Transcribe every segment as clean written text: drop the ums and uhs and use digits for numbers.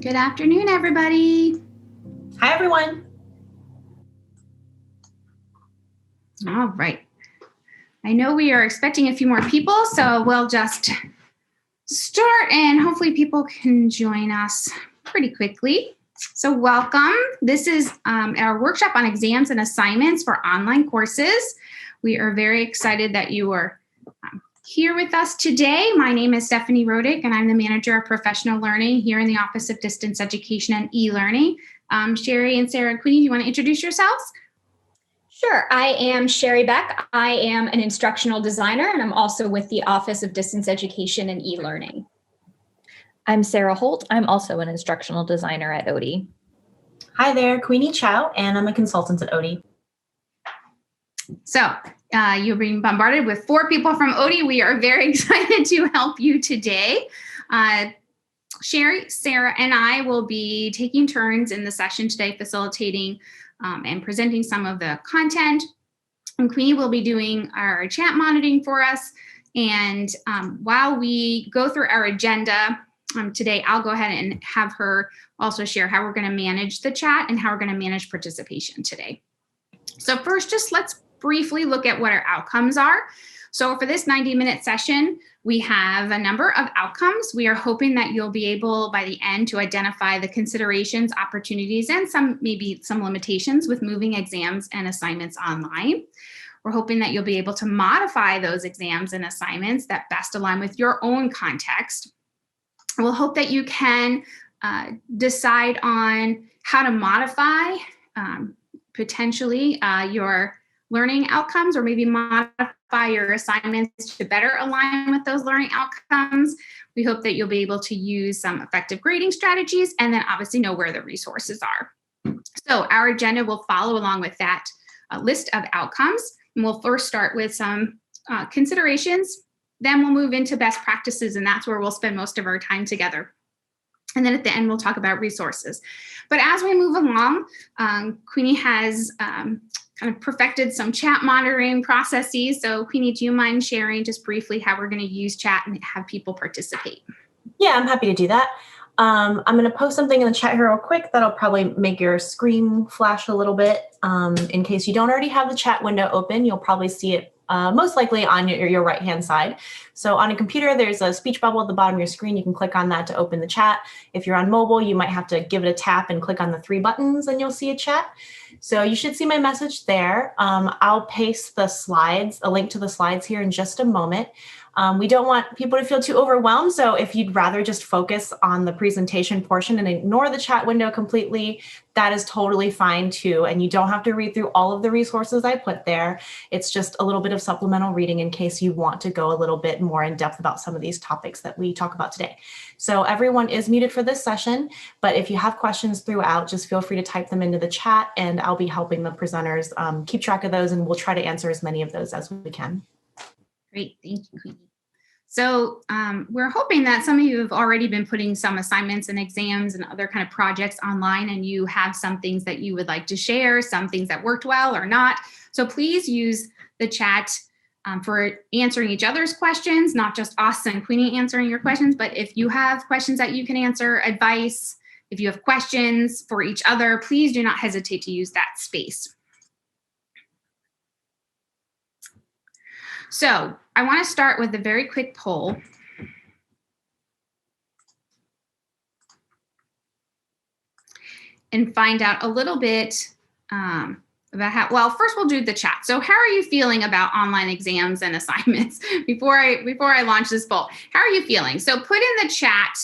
Good afternoon, everybody. Hi, everyone. All right. I know we are expecting a few more people, so we'll just start and hopefully people can join us pretty quickly. So welcome. This is our workshop on exams and assignments for online courses. We are very excited that you are here with us today. My name is Stephanie Rodick, and I'm the manager of professional learning here in the Office of Distance Education and E-Learning. Sherry and Sarah and Queenie, do you want to introduce yourselves? Sure. I am Sherry Beck. I am an instructional designer, and I'm also with the Office of Distance Education and E-Learning. I'm Sarah Holt. I'm also an instructional designer at ODI. Hi there, Queenie Chow, and I'm a consultant at ODI. So you're being bombarded with 4 people from ODI. We are very excited to help you today. Sherry, Sarah, and I will be taking turns in the session today, facilitating and presenting some of the content. And Queenie will be doing our chat monitoring for us. And while we go through our agenda today, I'll go ahead and have her also share how we're going to manage the chat and how we're going to manage participation today. So first, just let's briefly look at what our outcomes are. So for this 90-minute session, we have a number of outcomes. We are hoping that you'll be able by the end to identify the considerations, opportunities, and maybe some limitations with moving exams and assignments online. We're hoping that you'll be able to modify those exams and assignments that best align with your own context. We'll hope that you can decide on how to modify potentially your learning outcomes, or maybe modify your assignments to better align with those learning outcomes. We hope that you'll be able to use some effective grading strategies, and then obviously know where the resources are. So our agenda will follow along with that list of outcomes. And we'll first start with some considerations, then we'll move into best practices, and that's where we'll spend most of our time together. And then at the end, we'll talk about resources. But as we move along, Queenie has kind of perfected some chat monitoring processes. So Queenie, do you mind sharing just briefly how we're going to use chat and have people participate? Yeah, I'm happy to do that. I'm going to post something in the chat here real quick that'll probably make your screen flash a little bit. In case you don't already have the chat window open, you'll probably see it most likely on your right-hand side. So on a computer, there's a speech bubble at the bottom of your screen. You can click on that to open the chat. If you're on mobile, you might have to give it a tap and click on the 3 buttons and you'll see a chat. So you should see my message there. I'll paste the slides, a link to the slides here in just a moment. We don't want people to feel too overwhelmed. So if you'd rather just focus on the presentation portion and ignore the chat window completely, that is totally fine too. And you don't have to read through all of the resources I put there. It's just a little bit of supplemental reading in case you want to go a little bit more in depth about some of these topics that we talk about today. So everyone is muted for this session, but if you have questions throughout, just feel free to type them into the chat and I'll be helping the presenters keep track of those, and we'll try to answer as many of those as we can. Great, thank you, Queenie. So we're hoping that some of you have already been putting some assignments and exams and other kind of projects online, and you have some things that you would like to share, some things that worked well or not. So please use the chat for answering each other's questions, not just us and Queenie answering your questions, but if you have questions that you can answer, advice, if you have questions for each other, please do not hesitate to use that space. So I want to start with a very quick poll. And find out a little bit about how, well, first we'll do the chat. So how are you feeling about online exams and assignments before I launch this poll? How are you feeling? So put in the chat,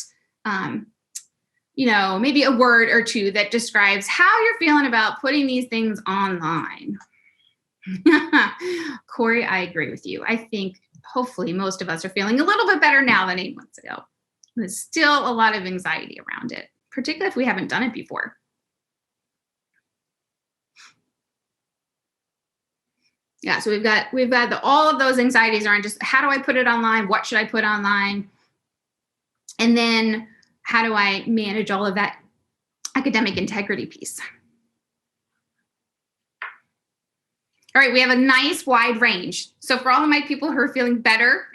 you know, maybe a word or two that describes how you're feeling about putting these things online. Corey, I agree with you. I think hopefully most of us are feeling a little bit better now than 8 months ago. There's still a lot of anxiety around it, particularly if we haven't done it before. Yeah, so we've got all of those anxieties around just how do I put it online? What should I put online? And then how do I manage all of that academic integrity piece? All right, we have a nice wide range. So for all of my people who are feeling better,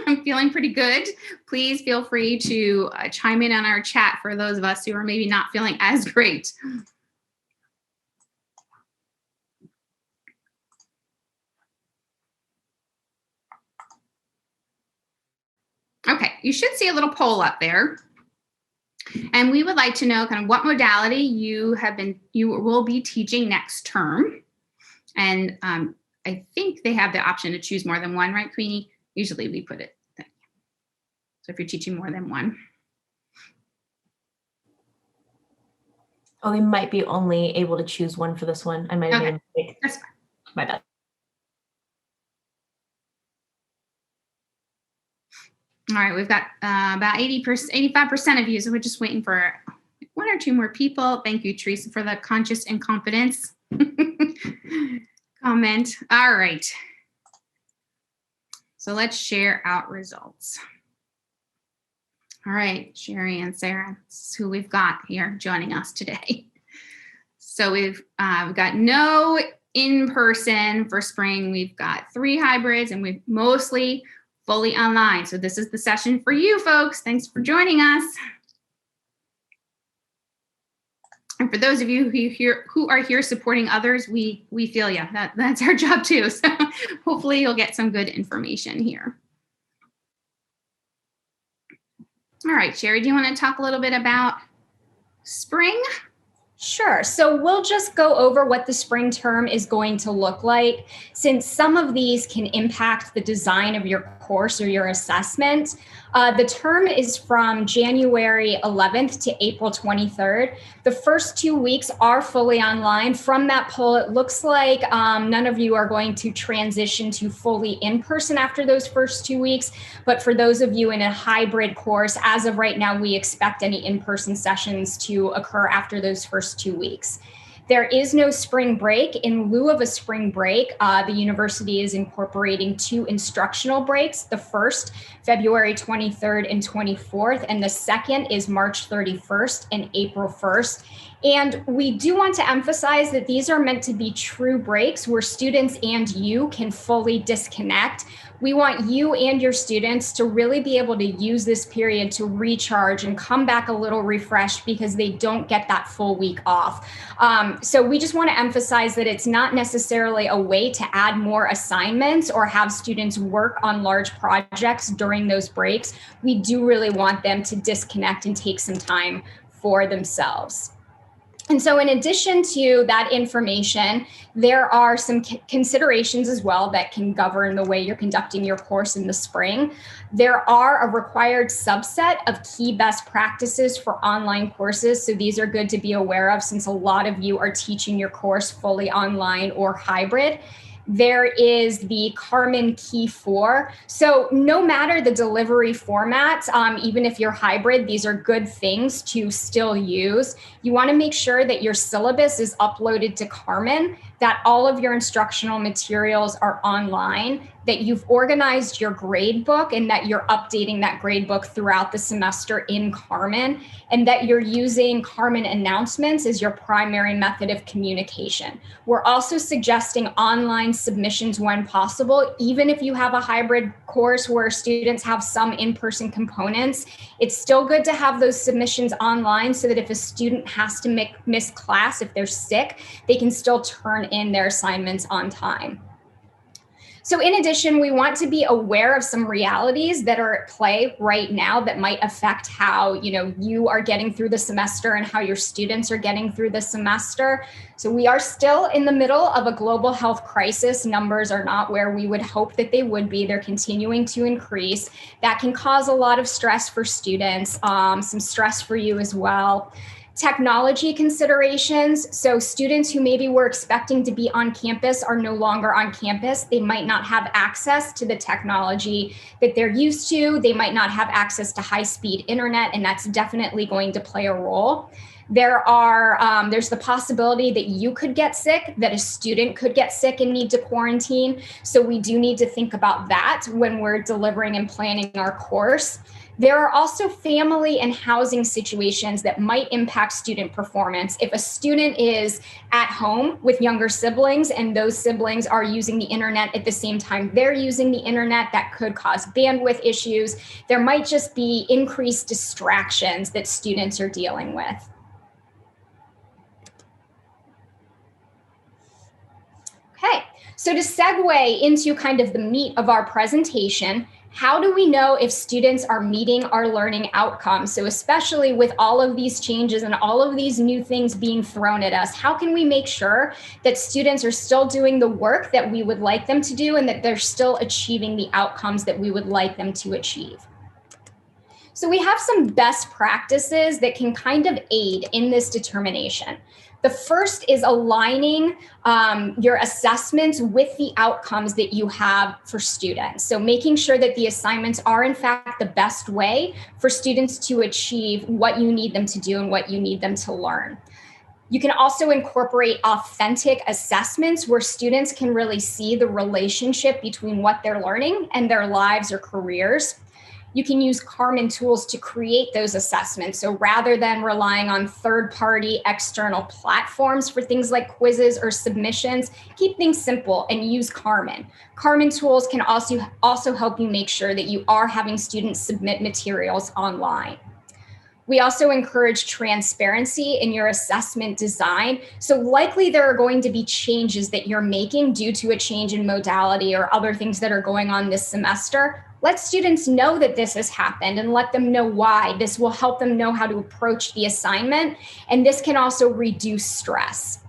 I'm feeling pretty good, please feel free to chime in on our chat for those of us who are maybe not feeling as great. Okay, you should see a little poll up there. And we would like to know kind of what modality you will be teaching next term. And I think they have the option to choose more than one, right, Queenie? Usually we put it there. So if you're teaching more than one. Oh, they might be only able to choose one for this one. I might have made a mistake. That's fine. My bad. All right, we've got about 85% of you, so we're just waiting for one or two more people. Thank you, Teresa, for the conscious incompetence comment. All right. So let's share out results. All right, Sherry and Sarah, this is who we've got here joining us today. So we've got no in-person for spring. We've got 3 hybrids, and we've mostly fully online. So this is the session for you folks. Thanks for joining us. And for those of you who are here supporting others, we feel you. That's our job too. So hopefully you'll get some good information here. All right, Sherry, do you want to talk a little bit about spring? Sure. So we'll just go over what the spring term is going to look like. Since some of these can impact the design of your course or your assessment, the term is from January 11th to April 23rd. The first 2 weeks are fully online. From that poll, it looks like none of you are going to transition to fully in-person after those first 2 weeks. But for those of you in a hybrid course, as of right now, we expect any in-person sessions to occur after those first 2 weeks. There is no spring break. In lieu of a spring break, the university is incorporating 2 instructional breaks. The first, February 23rd and 24th, and the second is March 31st and April 1st. And we do want to emphasize that these are meant to be true breaks where students and you can fully disconnect. We want you and your students to really be able to use this period to recharge and come back a little refreshed because they don't get that full week off. So we just want to emphasize that it's not necessarily a way to add more assignments or have students work on large projects during those breaks. We do really want them to disconnect and take some time for themselves. And so in addition to that information, there are some considerations as well that can govern the way you're conducting your course in the spring. There are a required subset of key best practices for online courses. So these are good to be aware of since a lot of you are teaching your course fully online or hybrid. There is the Karmann Key 4. So no matter the delivery format, even if you're hybrid, these are good things to still use. You want to make sure that your syllabus is uploaded to Karmann, that all of your instructional materials are online, that you've organized your grade book and that you're updating that grade book throughout the semester in Karmann, and that you're using Karmann announcements as your primary method of communication. We're also suggesting online submissions when possible. Even if you have a hybrid course where students have some in-person components, it's still good to have those submissions online so that if a student has to miss class, if they're sick, they can still turn in their assignments on time. So in addition, we want to be aware of some realities that are at play right now that might affect how you are getting through the semester and how your students are getting through the semester. So we are still in the middle of a global health crisis. Numbers are not where we would hope that they would be. They're continuing to increase. That can cause a lot of stress for students, some stress for you as well. Technology considerations. So students who maybe were expecting to be on campus are no longer on campus. They might not have access to the technology that they're used to. They might not have access to high-speed internet, and that's definitely going to play a role. There's the possibility that you could get sick, that a student could get sick and need to quarantine. So we do need to think about that when we're delivering and planning our course. There are also family and housing situations that might impact student performance. If a student is at home with younger siblings and those siblings are using the internet at the same time they're using the internet, that could cause bandwidth issues. There might just be increased distractions that students are dealing with. Okay, so to segue into kind of the meat of our presentation, how do we know if students are meeting our learning outcomes? So especially with all of these changes and all of these new things being thrown at us, how can we make sure that students are still doing the work that we would like them to do and that they're still achieving the outcomes that we would like them to achieve? So we have some best practices that can kind of aid in this determination. The first is aligning your assessments with the outcomes that you have for students. So making sure that the assignments are in fact the best way for students to achieve what you need them to do and what you need them to learn. You can also incorporate authentic assessments where students can really see the relationship between what they're learning and their lives or careers. You can use Karmann tools to create those assessments. So rather than relying on third-party external platforms for things like quizzes or submissions, keep things simple and use Karmann. Karmann tools can also help you make sure that you are having students submit materials online. We also encourage transparency in your assessment design. So likely there are going to be changes that you're making due to a change in modality or other things that are going on this semester. Let students know that this has happened and let them know why. This will help them know how to approach the assignment, and this can also reduce stress.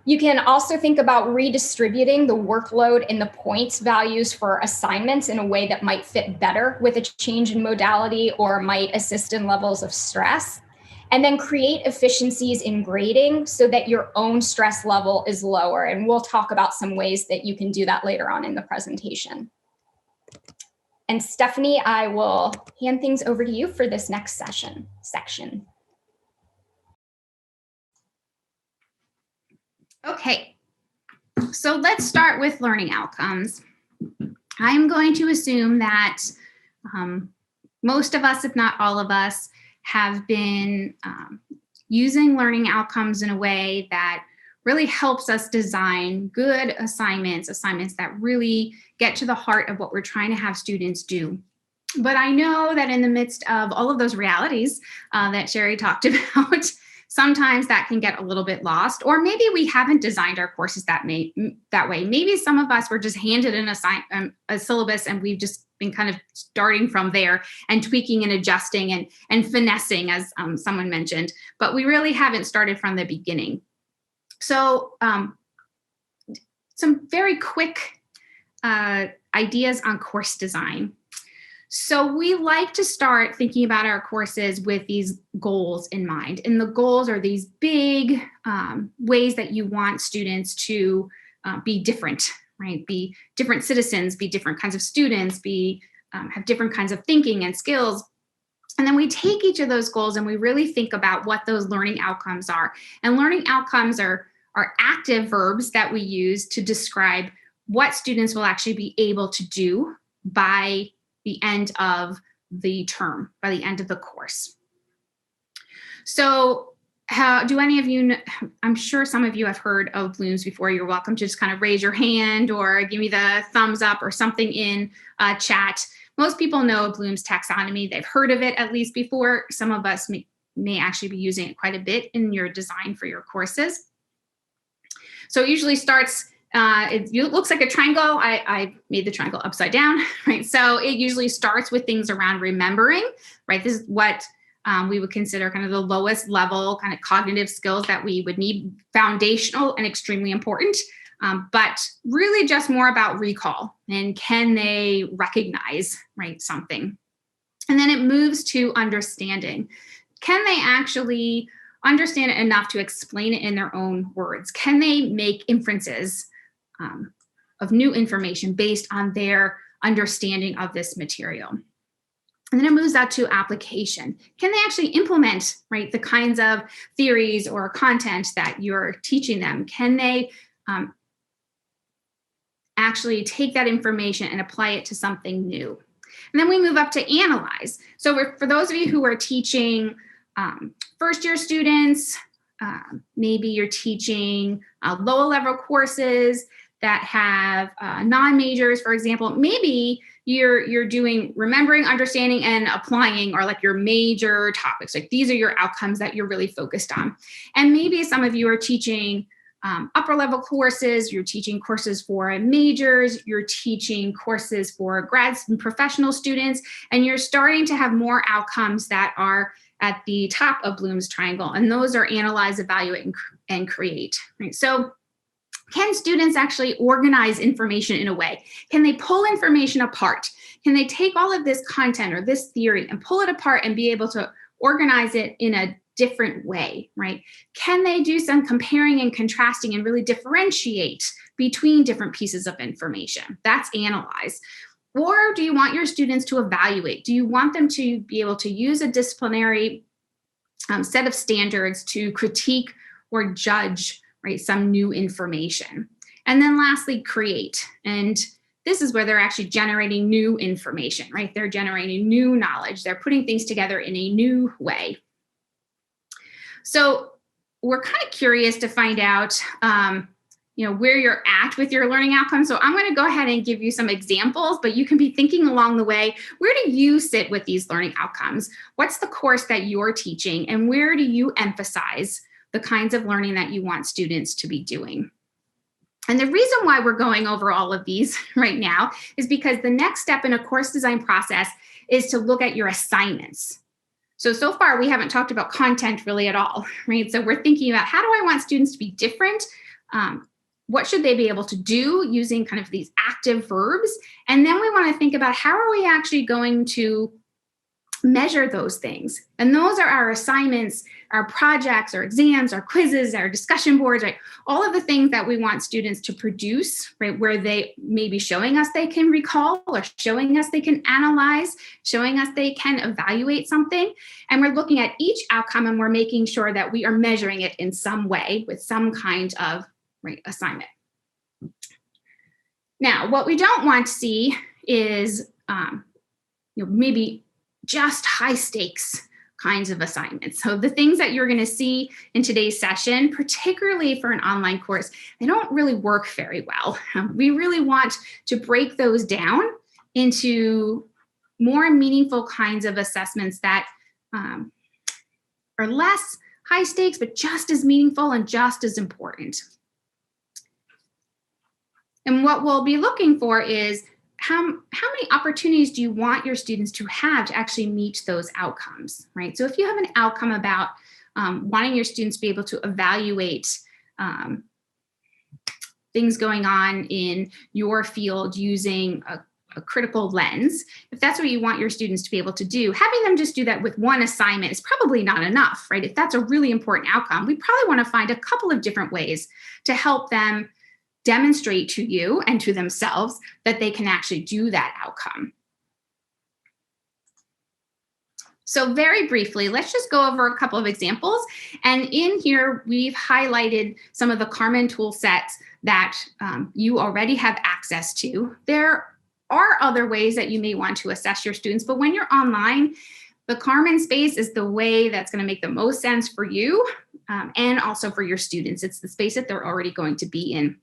You can also think about redistributing the workload and the points values for assignments in a way that might fit better with a change in modality or might assist in levels of stress. And then create efficiencies in grading so that your own stress level is lower. And we'll talk about some ways that you can do that later on in the presentation. And Stephanie, I will hand things over to you for this next section. Okay, so let's start with learning outcomes. I'm going to assume that most of us, if not all of us, have been using learning outcomes in a way that really helps us design good assignments that really get to the heart of what we're trying to have students do. But I know that in the midst of all of those realities that Sherry talked about, sometimes that can get a little bit lost, or maybe we haven't designed our courses that way. Maybe some of us were just handed a syllabus and we've just been kind of starting from there and tweaking and adjusting and finessing, as someone mentioned, but we really haven't started from the beginning. So some very quick ideas on course design. So we like to start thinking about our courses with these goals in mind. And the goals are these big ways that you want students to be different, right? Be different citizens, be different kinds of students, have different kinds of thinking and skills. And then we take each of those goals and we really think about what those learning outcomes are. And learning outcomes are active verbs that we use to describe what students will actually be able to do by the end of the term, by the end of the course. So how do any of you know, I'm sure some of you have heard of Bloom's before. You're welcome to just kind of raise your hand or give me the thumbs up or something in chat. Most people know Bloom's taxonomy. They've heard of it at least before. Some of us may actually be using it quite a bit in your design for your courses. So it usually starts, it looks like a triangle. I made the triangle upside down, right? So it usually starts with things around remembering, right? This is what we would consider kind of the lowest level kind of cognitive skills that we would need, foundational and extremely important, but really just more about recall and can they recognize, right, something. And then it moves to understanding. Can they actually understand it enough to explain it in their own words? Can they make inferences of new information based on their understanding of this material? And then it moves out to application. Can they actually implement, right, the kinds of theories or content that you're teaching them? Can they actually take that information and apply it to something new? And then we move up to analyze. So for those of you who are teaching first-year students, maybe you're teaching lower level courses that have non-majors, for example. Maybe you're doing remembering, understanding, and applying are like your major topics. Like these are your outcomes that you're really focused on. And maybe some of you are teaching upper level courses, you're teaching courses for majors, you're teaching courses for grads and professional students, and you're starting to have more outcomes that are at the top of Bloom's triangle. And those are analyze, evaluate, and create. Right? So can students actually organize information in a way? Can they pull information apart? Can they take all of this content or this theory and pull it apart and be able to organize it in a different way, right? Can they do some comparing and contrasting and really differentiate between different pieces of information? That's analyze. Or do you want your students to evaluate? Do you want them to be able to use a disciplinary set of standards to critique or judge, right, some new information? And then lastly, create. And this is where they're actually generating new information, right? They're generating new knowledge. They're putting things together in a new way. So we're kind of curious to find out, where you're at with your learning outcomes. So I'm going to go ahead and give you some examples, but you can be thinking along the way, where do you sit with these learning outcomes? What's the course that you're teaching? And where do you emphasize the kinds of learning that you want students to be doing? And the reason why we're going over all of these right now is because the next step in a course design process is to look at your assignments. So far, we haven't talked about content really at all, right? So we're thinking about how do I want students to be different? What should they be able to do using kind of these active verbs? And then we want to think about how are we actually going to measure those things? And those are our assignments, our projects, our exams, our quizzes, our discussion boards, right? All of the things that we want students to produce, right? Where they may be showing us they can recall or showing us they can analyze, showing us they can evaluate something. And we're looking at each outcome and we're making sure that we are measuring it in some way with some kind of assignment. Now, what we don't want to see is maybe just high stakes kinds of assignments. So the things that you're going to see in today's session, particularly for an online course, they don't really work very well. We really want to break those down into more meaningful kinds of assessments that are less high stakes, but just as meaningful and just as important. And what we'll be looking for is how many opportunities do you want your students to have to actually meet those outcomes, right? So if you have an outcome about wanting your students to be able to evaluate things going on in your field using a critical lens, if that's what you want your students to be able to do, having them just do that with one assignment is probably not enough, right? If that's a really important outcome, we probably want to find a couple of different ways to help them demonstrate to you and to themselves that they can actually do that outcome. So very briefly, let's just go over a couple of examples. And in here, we've highlighted some of the Karmann tool sets that you already have access to. There are other ways that you may want to assess your students, but when you're online, the Karmann space is the way that's going to make the most sense for you and also for your students. It's the space that they're already going to be in.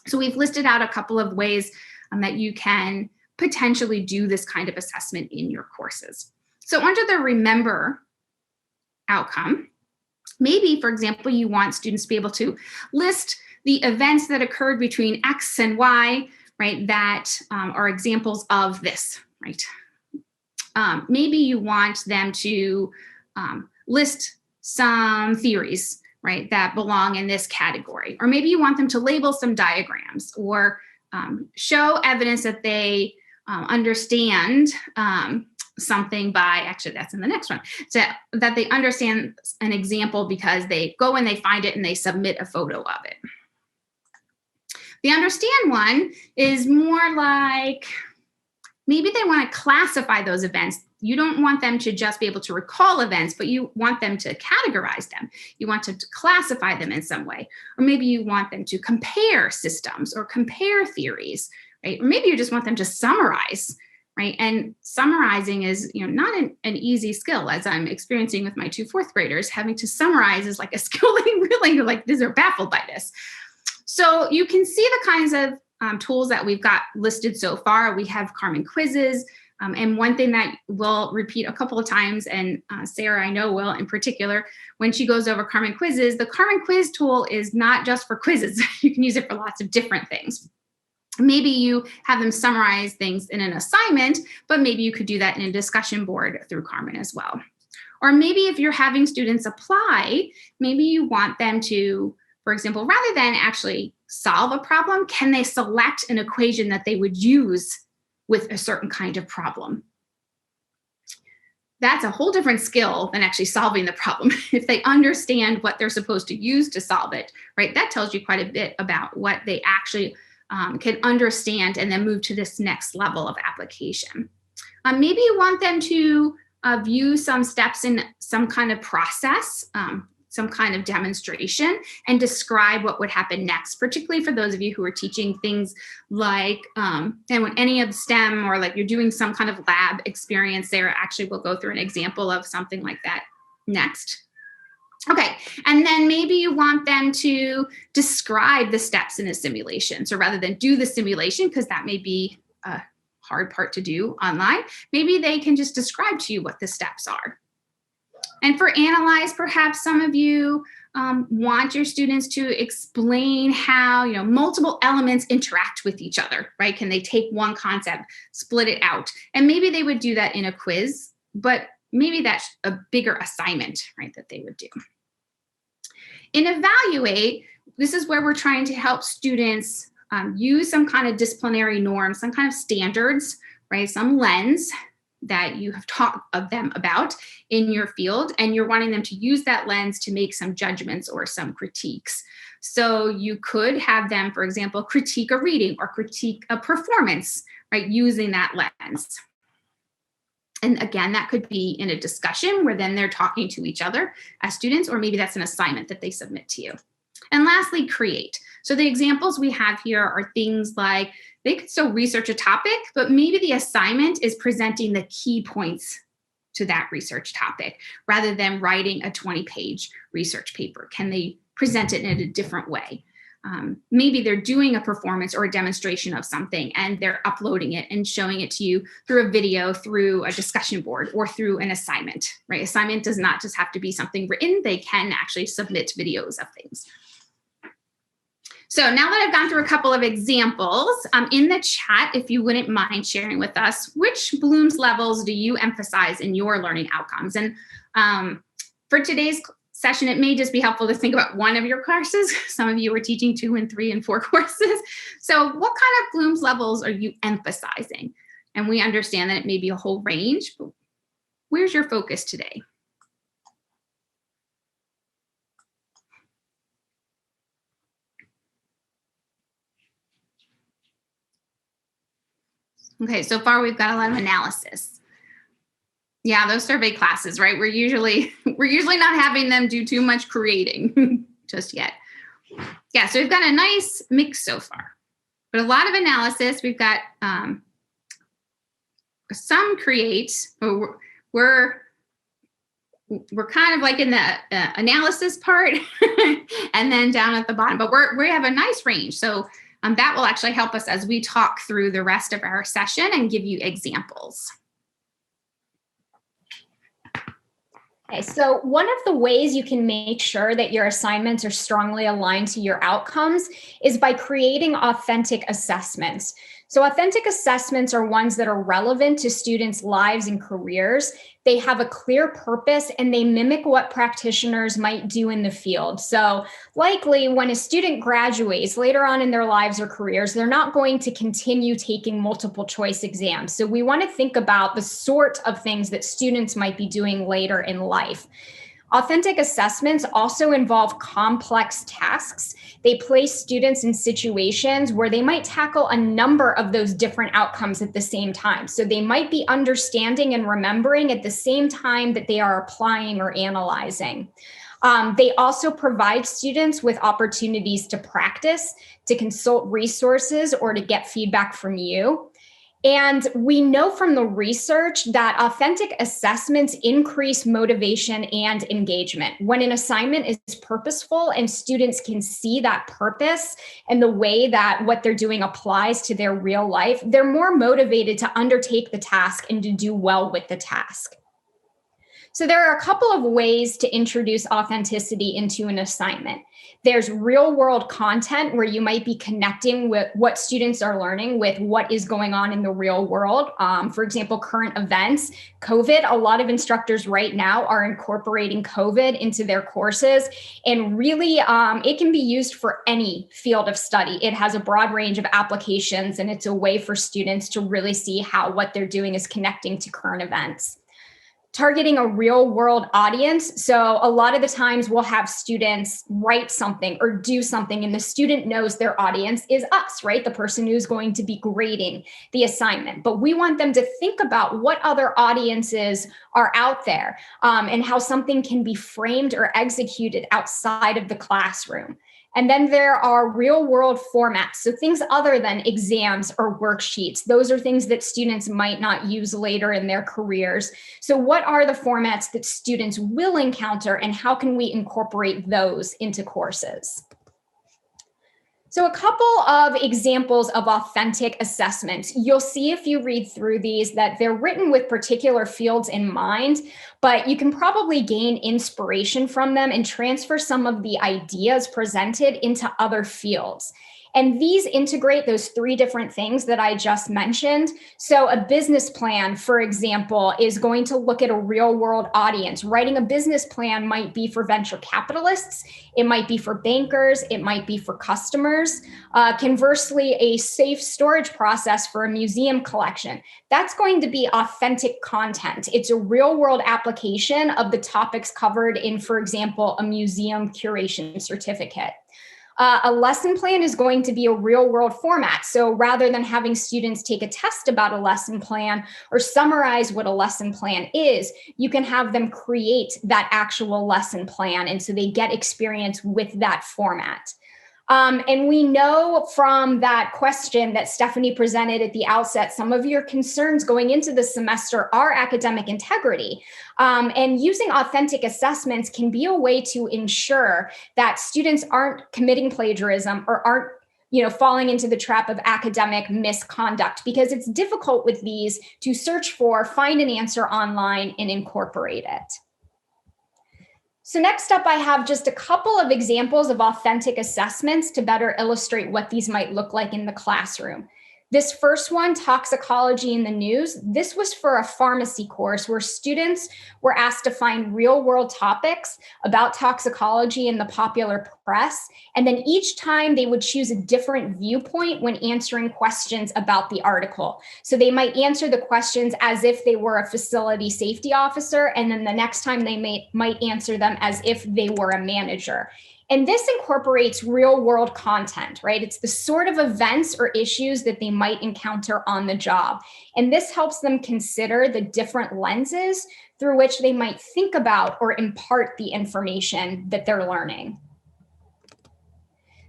So we've listed out a couple of ways that you can potentially do this kind of assessment in your courses. So under the remember outcome, maybe, for example, you want students to be able to list the events that occurred between X and Y, right, that are examples of this, right? Maybe you want them to list some theories, right, that belong in this category. Or maybe you want them to label some diagrams or show evidence that they understand something by, actually that's in the next one, so that they understand an example because they go and they find it and they submit a photo of it. The understand one is more like, maybe they want to classify those events. You don't want them to just be able to recall events, but you want them to categorize them. You want to classify them in some way. Or maybe you want them to compare systems or compare theories, right? Or maybe you just want them to summarize right? And summarizing is, not an easy skill, as I'm experiencing with my 2 fourth graders. Having to summarize is like a skill they really like, they're baffled by this. So you can see the kinds of tools that we've got listed so far. We have Karmann quizzes. And one thing that we'll repeat a couple of times, and Sarah, I know will in particular, when she goes over Karmann quizzes, the Karmann quiz tool is not just for quizzes. You can use it for lots of different things. Maybe you have them summarize things in an assignment, but maybe you could do that in a discussion board through Karmann as well. Or maybe if you're having students apply, maybe you want them to, for example, rather than actually solve a problem, can they select an equation that they would use with a certain kind of problem? That's a whole different skill than actually solving the problem. If they understand what they're supposed to use to solve it, right? That tells you quite a bit about what they actually can understand and then move to this next level of application. Maybe you want them to view some steps in some kind of process, some kind of demonstration, and describe what would happen next, particularly for those of you who are teaching things like, and when any of STEM, or like you're doing some kind of lab experience, Sarah actually will go through an example of something like that next. Okay, and then maybe you want them to describe the steps in a simulation. So rather than do the simulation, because that may be a hard part to do online, maybe they can just describe to you what the steps are. And for analyze, perhaps some of you want your students to explain how multiple elements interact with each other, right? Can they take one concept, split it out? And maybe they would do that in a quiz, but maybe that's a bigger assignment, right, that they would do. In evaluate, this is where we're trying to help students use some kind of disciplinary norms, some kind of standards, right? Some lens that you have taught of them about in your field, and you're wanting them to use that lens to make some judgments or some critiques. So you could have them, for example, critique a reading or critique a performance, right, using that lens. And again, that could be in a discussion where then they're talking to each other as students, or maybe that's an assignment that they submit to you. And lastly, create. So the examples we have here are things like they could still research a topic, but maybe the assignment is presenting the key points to that research topic rather than writing a 20-page research paper. Can they present it in a different way? Maybe they're doing a performance or a demonstration of something and they're uploading it and showing it to you through a video, through a discussion board, or through an assignment, right? Assignment does not just have to be something written. They can actually submit videos of things. So now that I've gone through a couple of examples, in the chat, if you wouldn't mind sharing with us, which Bloom's levels do you emphasize in your learning outcomes? And for today's session, it may just be helpful to think about one of your courses. Some of you are teaching 2 and 3 and 4 courses. So what kind of Bloom's levels are you emphasizing? And we understand that it may be a whole range, but where's your focus today? Okay, so far we've got a lot of analysis. Yeah, those survey classes, right? We're usually not having them do too much creating just yet. Yeah, so we've got a nice mix so far, but a lot of analysis. We've got some create. We're kind of like in the analysis part, and then down at the bottom. But we have a nice range, so that will actually help us as we talk through the rest of our session and give you examples. Okay, so one of the ways you can make sure that your assignments are strongly aligned to your outcomes is by creating authentic assessments. So authentic assessments are ones that are relevant to students' lives and careers. They have a clear purpose and they mimic what practitioners might do in the field. So likely when a student graduates later on in their lives or careers, they're not going to continue taking multiple choice exams. So we want to think about the sort of things that students might be doing later in life. Authentic assessments also involve complex tasks. They place students in situations where they might tackle a number of those different outcomes at the same time. So they might be understanding and remembering at the same time that they are applying or analyzing. They also provide students with opportunities to practice, to consult resources, or to get feedback from you. And we know from the research that authentic assessments increase motivation and engagement. When an assignment is purposeful and students can see that purpose and the way that what they're doing applies to their real life, they're more motivated to undertake the task and to do well with the task. So there are a couple of ways to introduce authenticity into an assignment. There's real world content where you might be connecting with what students are learning with what is going on in the real world. For example, current events, COVID, a lot of instructors right now are incorporating COVID into their courses. And really, it can be used for any field of study. It has a broad range of applications, and it's a way for students to really see how what they're doing is connecting to current events. Targeting a real world audience. So a lot of the times we'll have students write something or do something, and the student knows their audience is us, right? The person who's going to be grading the assignment. But we want them to think about what other audiences are out there, and how something can be framed or executed outside of the classroom. And then there are real world formats. So things other than exams or worksheets. Those are things that students might not use later in their careers. So what are the formats that students will encounter, and how can we incorporate those into courses? So a couple of examples of authentic assessments. You'll see if you read through these that they're written with particular fields in mind, but you can probably gain inspiration from them and transfer some of the ideas presented into other fields. And these integrate those three different things that I just mentioned. So a business plan, for example, is going to look at a real world audience. Writing a business plan might be for venture capitalists. It might be for bankers. It might be for customers. Conversely, a safe storage process for a museum collection. That's going to be authentic content. It's a real world application of the topics covered in, for example, a museum curation certificate. A lesson plan is going to be a real world format. So rather than having students take a test about a lesson plan or summarize what a lesson plan is, you can have them create that actual lesson plan. And so they get experience with that format. And we know from that question that Stephanie presented at the outset, some of your concerns going into the semester are academic integrity. And using authentic assessments can be a way to ensure that students aren't committing plagiarism or aren't falling into the trap of academic misconduct, because it's difficult with these to search for, find an answer online, and incorporate it. So next up, I have just a couple of examples of authentic assessments to better illustrate what these might look like in the classroom. This first one, toxicology in the news, this was for a pharmacy course where students were asked to find real world topics about toxicology in the popular press. And then each time they would choose a different viewpoint when answering questions about the article. So they might answer the questions as if they were a facility safety officer, and then the next time they might answer them as if they were a manager. And this incorporates real world content, right? It's the sort of events or issues that they might encounter on the job. And this helps them consider the different lenses through which they might think about or impart the information that they're learning.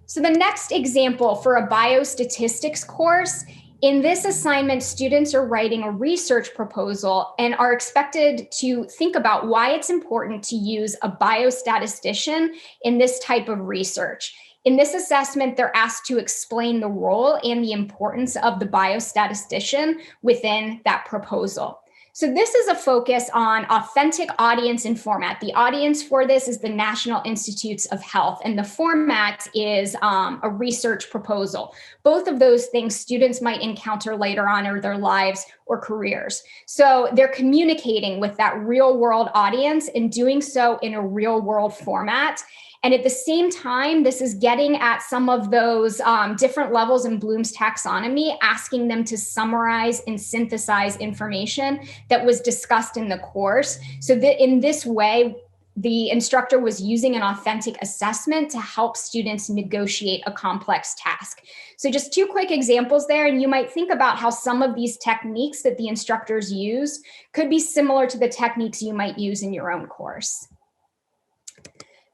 So the next example for a biostatistics course, in this assignment, students are writing a research proposal and are expected to think about why it's important to use a biostatistician in this type of research. In this assessment, they're asked to explain the role and the importance of the biostatistician within that proposal. So this is a focus on authentic audience and format. The audience for this is the National Institutes of Health, and the format is a research proposal. Both of those things students might encounter later on in their lives or careers. So they're communicating with that real world audience and doing so in a real world format. And at the same time, this is getting at some of those different levels in Bloom's taxonomy, asking them to summarize and synthesize information that was discussed in the course. So that in this way, the instructor was using an authentic assessment to help students negotiate a complex task. So just two quick examples there, and you might think about how some of these techniques that the instructors use could be similar to the techniques you might use in your own course.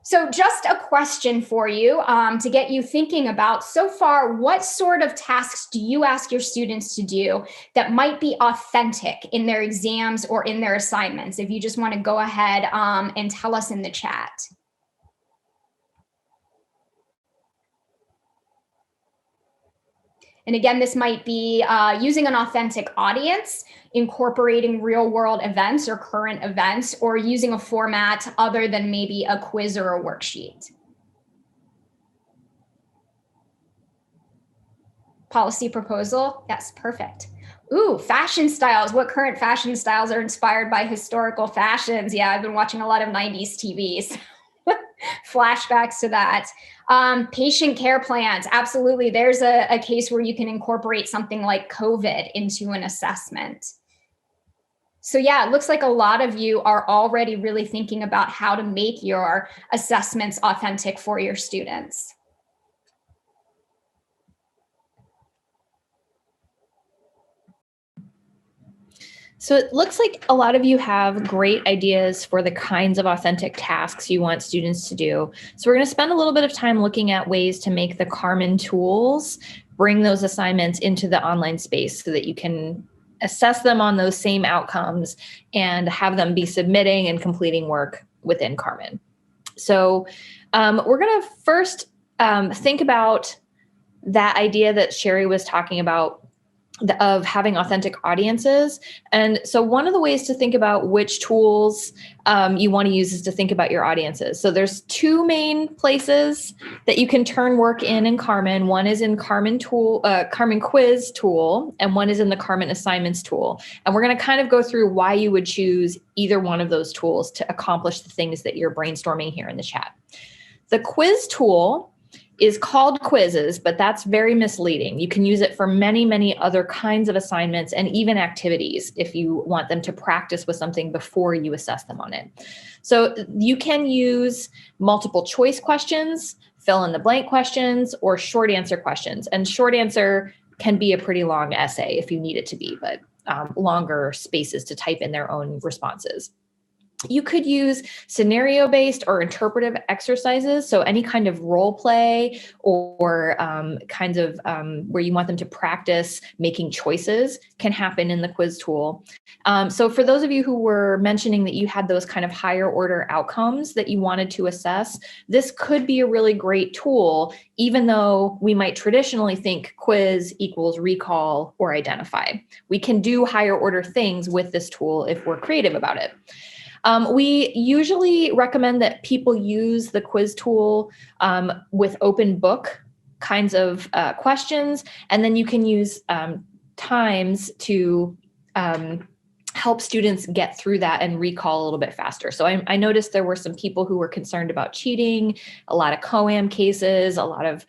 So just a question for you to get you thinking about so far, what sort of tasks do you ask your students to do that might be authentic in their exams or in their assignments? If you just want to go ahead and tell us in the chat. And again, this might be using an authentic audience, incorporating real world events or current events, or using a format other than maybe a quiz or a worksheet. Policy proposal. Yes, perfect. Ooh, fashion styles. What current fashion styles are inspired by historical fashions? Yeah, I've been watching a lot of 90s TVs. Flashbacks to that. Patient care plans. Absolutely. There's a case where you can incorporate something like COVID into an assessment. So yeah, it looks like a lot of you are already really thinking about how to make your assessments authentic for your students. So it looks like a lot of you have great ideas for the kinds of authentic tasks you want students to do. So we're going to spend a little bit of time looking at ways to make the Karmann tools bring those assignments into the online space so that you can assess them on those same outcomes and have them be submitting and completing work within Karmann. So we're going to first think about that idea that Sherry was talking about of having authentic audiences. And so one of the ways to think about which tools you want to use is to think about your audiences. So there's two main places that you can turn work in Karmann. One is in Karmann quiz tool, and one is in the Karmann assignments tool. And we're going to kind of go through why you would choose either one of those tools to accomplish the things that you're brainstorming here in the chat. The quiz tool is called quizzes, but that's very misleading. You can use it for many, many other kinds of assignments and even activities if you want them to practice with something before you assess them on it. So you can use multiple choice questions, fill in the blank questions, or short answer questions. And short answer can be a pretty long essay if you need it to be, but longer spaces to type in their own responses. You could use scenario-based or interpretive exercises. So any kind of role play or kinds of where you want them to practice making choices can happen in the quiz tool. So for those of you who were mentioning that you had those kind of higher order outcomes that you wanted to assess, this could be a really great tool, even though we might traditionally think quiz equals recall or identify. We can do higher order things with this tool if we're creative about it. We usually recommend that people use the quiz tool with open book kinds of questions, and then you can use times to help students get through that and recall a little bit faster. So I noticed there were some people who were concerned about cheating, a lot of COAM cases, a lot of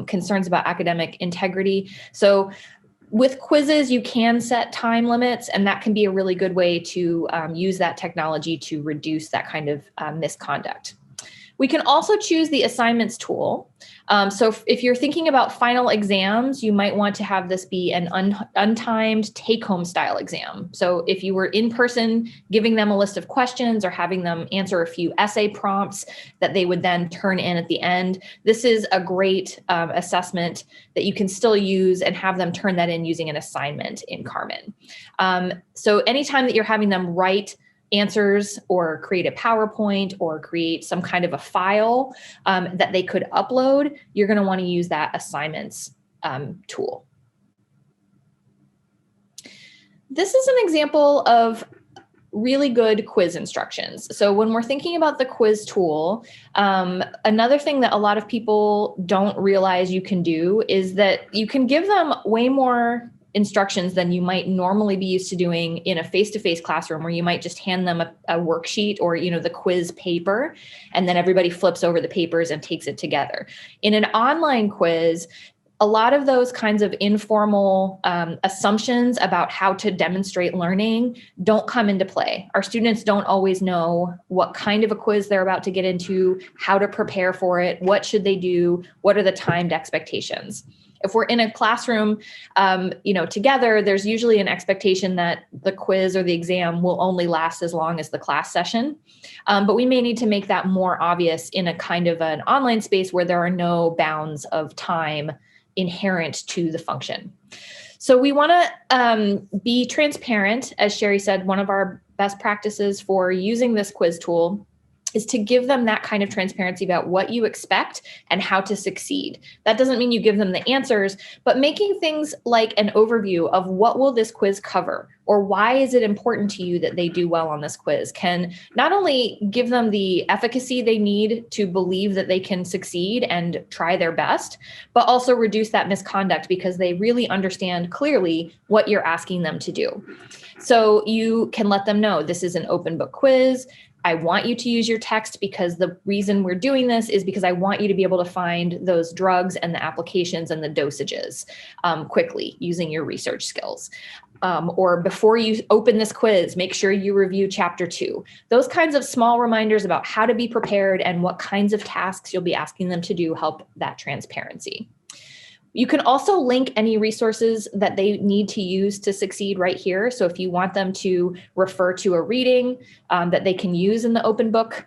concerns about academic integrity. So with quizzes, you can set time limits, and that can be a really good way to use that technology to reduce that kind of misconduct. We can also choose the assignments tool. So if you're thinking about final exams, you might want to have this be an untimed take-home style exam. So if you were in person giving them a list of questions or having them answer a few essay prompts that they would then turn in at the end, this is a great assessment that you can still use and have them turn that in using an assignment in Karmann. So anytime that you're having them write answers or create a PowerPoint or create some kind of a file that they could upload, you're going to want to use that assignments tool. This is an example of really good quiz instructions. So when we're thinking about the quiz tool, another thing that a lot of people don't realize you can do is that you can give them way more instructions than you might normally be used to doing in a face-to-face classroom, where you might just hand them a worksheet or, the quiz paper, and then everybody flips over the papers and takes it together. In an online quiz, a lot of those kinds of informal assumptions about how to demonstrate learning don't come into play. Our students don't always know what kind of a quiz they're about to get into, how to prepare for it, what should they do, what are the timed expectations. If we're in a classroom, together, there's usually an expectation that the quiz or the exam will only last as long as the class session. But we may need to make that more obvious in a kind of an online space where there are no bounds of time inherent to the function. So we want to be transparent. As Sherry said, one of our best practices for using this quiz tool is to give them that kind of transparency about what you expect and how to succeed. That doesn't mean you give them the answers, but making things like an overview of what will this quiz cover, or why is it important to you that they do well on this quiz, can not only give them the efficacy they need to believe that they can succeed and try their best, but also reduce that misconduct because they really understand clearly what you're asking them to do. So you can let them know this is an open book quiz. I want you to use your text because the reason we're doing this is because I want you to be able to find those drugs and the applications and the dosages quickly using your research skills. Or before you open this quiz, make sure you review chapter 2. Those kinds of small reminders about how to be prepared and what kinds of tasks you'll be asking them to do help that transparency. You can also link any resources that they need to use to succeed right here. So if you want them to refer to a reading that they can use in the open book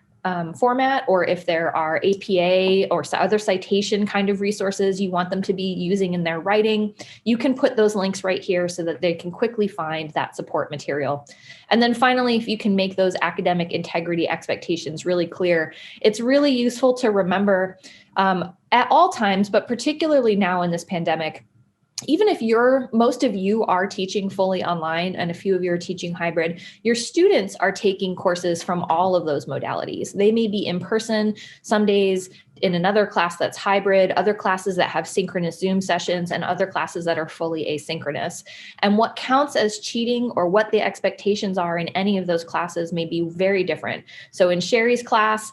format, or if there are APA or other citation kind of resources you want them to be using in their writing, you can put those links right here so that they can quickly find that support material. And then finally, if you can make those academic integrity expectations really clear, it's really useful to remember at all times, but particularly now in this pandemic, even if most of you are teaching fully online and a few of you are teaching hybrid, your students are taking courses from all of those modalities. They may be in person some days, in another class that's hybrid, other classes that have synchronous Zoom sessions, and other classes that are fully asynchronous. And what counts as cheating or what the expectations are in any of those classes may be very different. So in Sherry's class,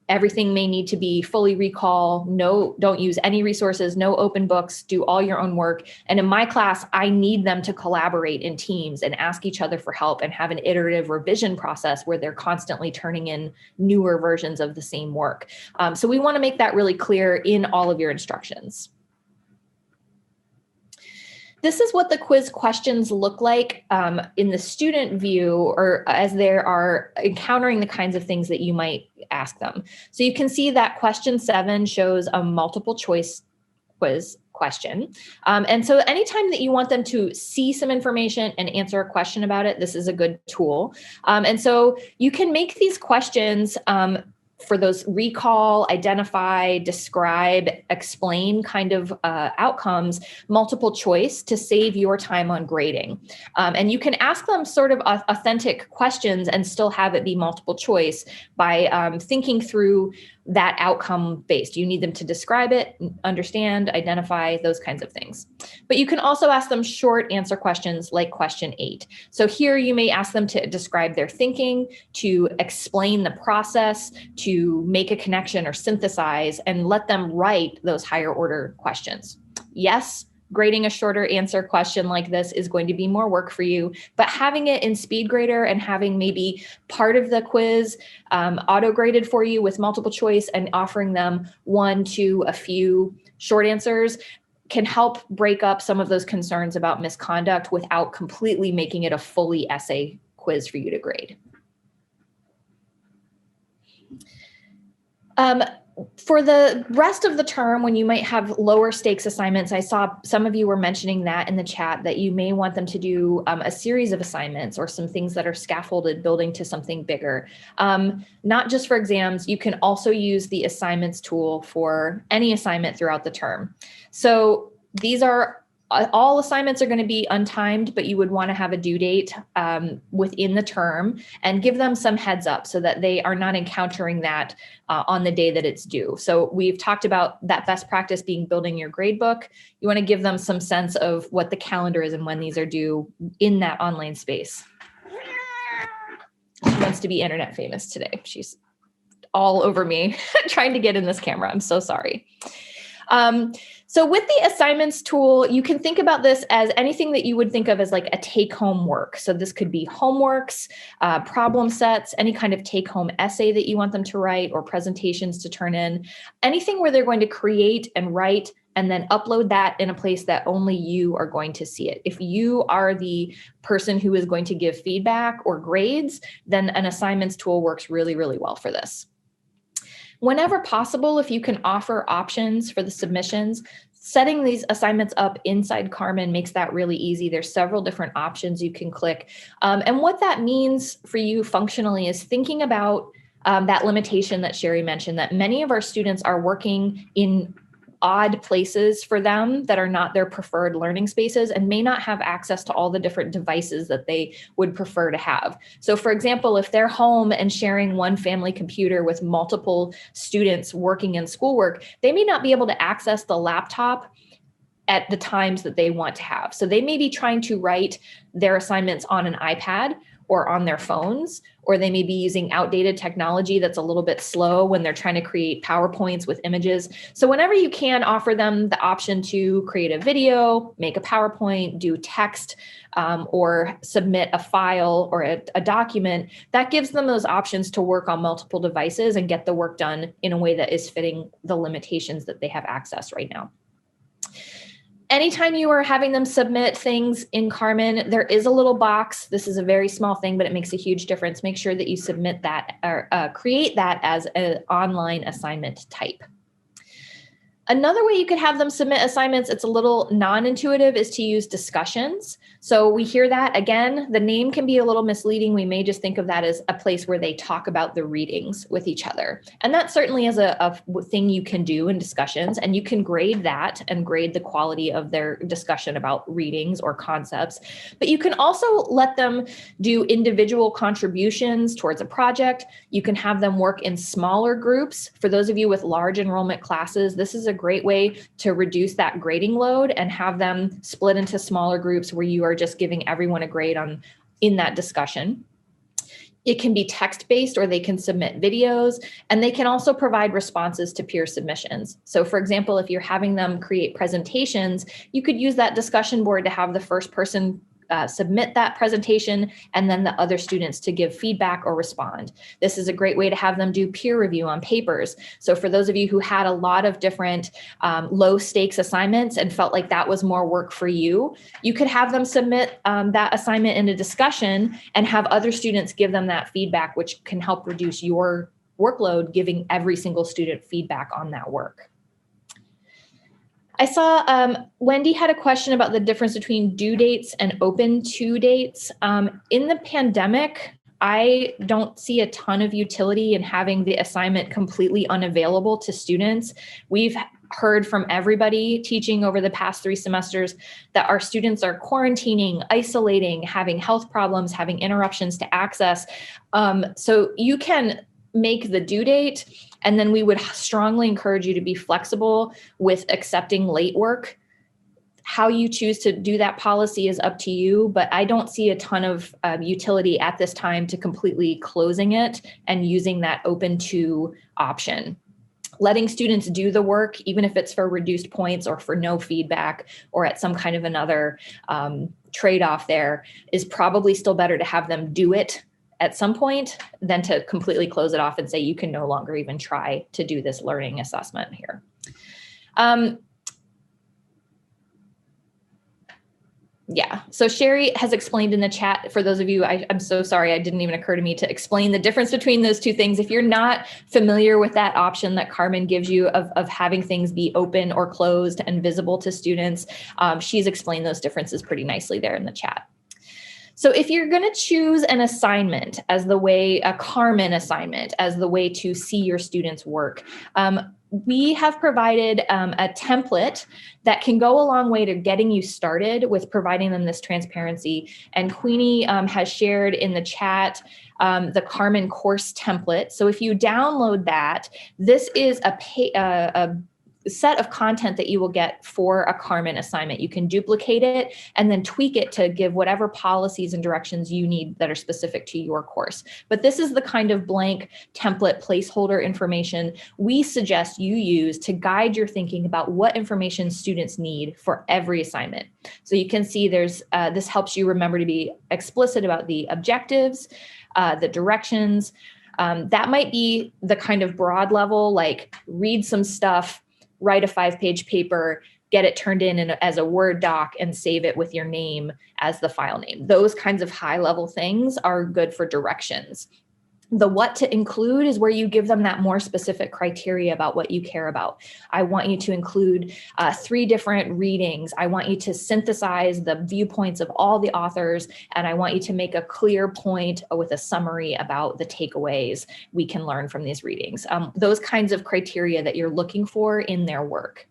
everything may need to be fully recall. No, don't use any resources, no open books, do all your own work. And in my class, I need them to collaborate in teams and ask each other for help and have an iterative revision process where they're constantly turning in newer versions of the same work. So we want to make that really clear in all of your instructions. This is what the quiz questions look like in the student view, or as they are encountering the kinds of things that you might ask them. So you can see that question 7 shows a multiple choice quiz question. And so anytime that you want them to see some information and answer a question about it, this is a good tool. And so you can make these questions for those recall, identify, describe, explain kind of outcomes, multiple choice to save your time on grading. And you can ask them sort of authentic questions and still have it be multiple choice by thinking through that outcome based. You need them to describe it, understand, identify, those kinds of things. But you can also ask them short answer questions like question 8. So here you may ask them to describe their thinking, to explain the process, to make a connection or synthesize, and let them write those higher order questions. Yes, grading a shorter answer question like this is going to be more work for you, but having it in SpeedGrader and having maybe part of the quiz auto-graded for you with multiple choice and offering them 1 to a few short answers can help break up some of those concerns about misconduct without completely making it a fully essay quiz for you to grade. For the rest of the term, when you might have lower stakes assignments, I saw some of you were mentioning that in the chat, that you may want them to do a series of assignments or some things that are scaffolded, building to something bigger. Not just for exams, you can also use the assignments tool for any assignment throughout the term. So these are all assignments are going to be untimed, but you would want to have a due date within the term and give them some heads up so that they are not encountering that on the day that it's due. So we've talked about that best practice being building your grade book. You want to give them some sense of what the calendar is and when these are due in that online space. She wants to be internet famous today. She's all over me trying to get in this camera. I'm so sorry. So with the assignments tool, you can think about this as anything that you would think of as like a take-home work. So this could be homeworks, problem sets, any kind of take-home essay that you want them to write or presentations to turn in, anything where they're going to create and write and then upload that in a place that only you are going to see it. If you are the person who is going to give feedback or grades, then an assignments tool works really, really well for this. Whenever possible, if you can offer options for the submissions, setting these assignments up inside Karmann makes that really easy. There's several different options you can click. And what that means for you functionally is thinking about that limitation that Sherry mentioned, that many of our students are working in odd places for them that are not their preferred learning spaces and may not have access to all the different devices that they would prefer to have. So for example, if they're home and sharing one family computer with multiple students working in schoolwork, they may not be able to access the laptop at the times that they want to have. So they may be trying to write their assignments on an iPad or on their phones, or they may be using outdated technology that's a little bit slow when they're trying to create PowerPoints with images. So whenever you can, offer them the option to create a video, make a PowerPoint, do text, or submit a file or a document, that gives them those options to work on multiple devices and get the work done in a way that is fitting the limitations that they have access right now. Anytime you are having them submit things in Karmann, there is a little box. This is a very small thing, but it makes a huge difference. Make sure that you submit that or create that as an online assignment type. Another way you could have them submit assignments, it's a little non-intuitive, is to use discussions. So we hear that again, the name can be a little misleading. We may just think of that as a place where they talk about the readings with each other. And that certainly is a thing you can do in discussions, and you can grade that and grade the quality of their discussion about readings or concepts. But you can also let them do individual contributions towards a project. You can have them work in smaller groups. For those of you with large enrollment classes, this is a great way to reduce that grading load and have them split into smaller groups where you are just giving everyone a grade in that discussion. It can be text-based, or they can submit videos, and they can also provide responses to peer submissions. So for example, if you're having them create presentations, you could use that discussion board to have the first person submit that presentation and then the other students to give feedback or respond. This is a great way to have them do peer review on papers. So for those of you who had a lot of different low stakes assignments and felt like that was more work for you, you could have them submit that assignment in a discussion and have other students give them that feedback, which can help reduce your workload, giving every single student feedback on that work. I saw Wendy had a question about the difference between due dates and open to dates. In the pandemic, I don't see a ton of utility in having the assignment completely unavailable to students. We've heard from everybody teaching over the past 3 semesters that our students are quarantining, isolating, having health problems, having interruptions to access. So you can make the due date, and then we would strongly encourage you to be flexible with accepting late work. How you choose to do that policy is up to you, but I don't see a ton of utility at this time to completely closing it and using that open to option. Letting students do the work, even if it's for reduced points or for no feedback or at some kind of another trade-off there, is probably still better to have them do it at some point than to completely close it off and say you can no longer even try to do this learning assessment here. Yeah, so Sherry has explained in the chat, for those of you, I'm so sorry, it didn't even occur to me to explain the difference between those two things. If you're not familiar with that option that Karmann gives you of having things be open or closed and visible to students, she's explained those differences pretty nicely there in the chat. So if you're going to choose an assignment as the way, a Karmann assignment as the way to see your students' work, we have provided a template that can go a long way to getting you started with providing them this transparency. And Queenie has shared in the chat the Karmann course template. So if you download that, this is a set of content that you will get for a Karmann assignment. You can duplicate it and then tweak it to give whatever policies and directions you need that are specific to your course. But this is the kind of blank template placeholder information we suggest you use to guide your thinking about what information students need for every assignment. So you can see there's this helps you remember to be explicit about the objectives, the directions. That might be the kind of broad level, like read some stuff, write a 5-page paper, get it turned in as a Word doc, and save it with your name as the file name. Those kinds of high level things are good for directions. The what to include is where you give them that more specific criteria about what you care about. I want you to include 3 different readings. I want you to synthesize the viewpoints of all the authors, and I want you to make a clear point with a summary about the takeaways we can learn from these readings. Those kinds of criteria that you're looking for in their work.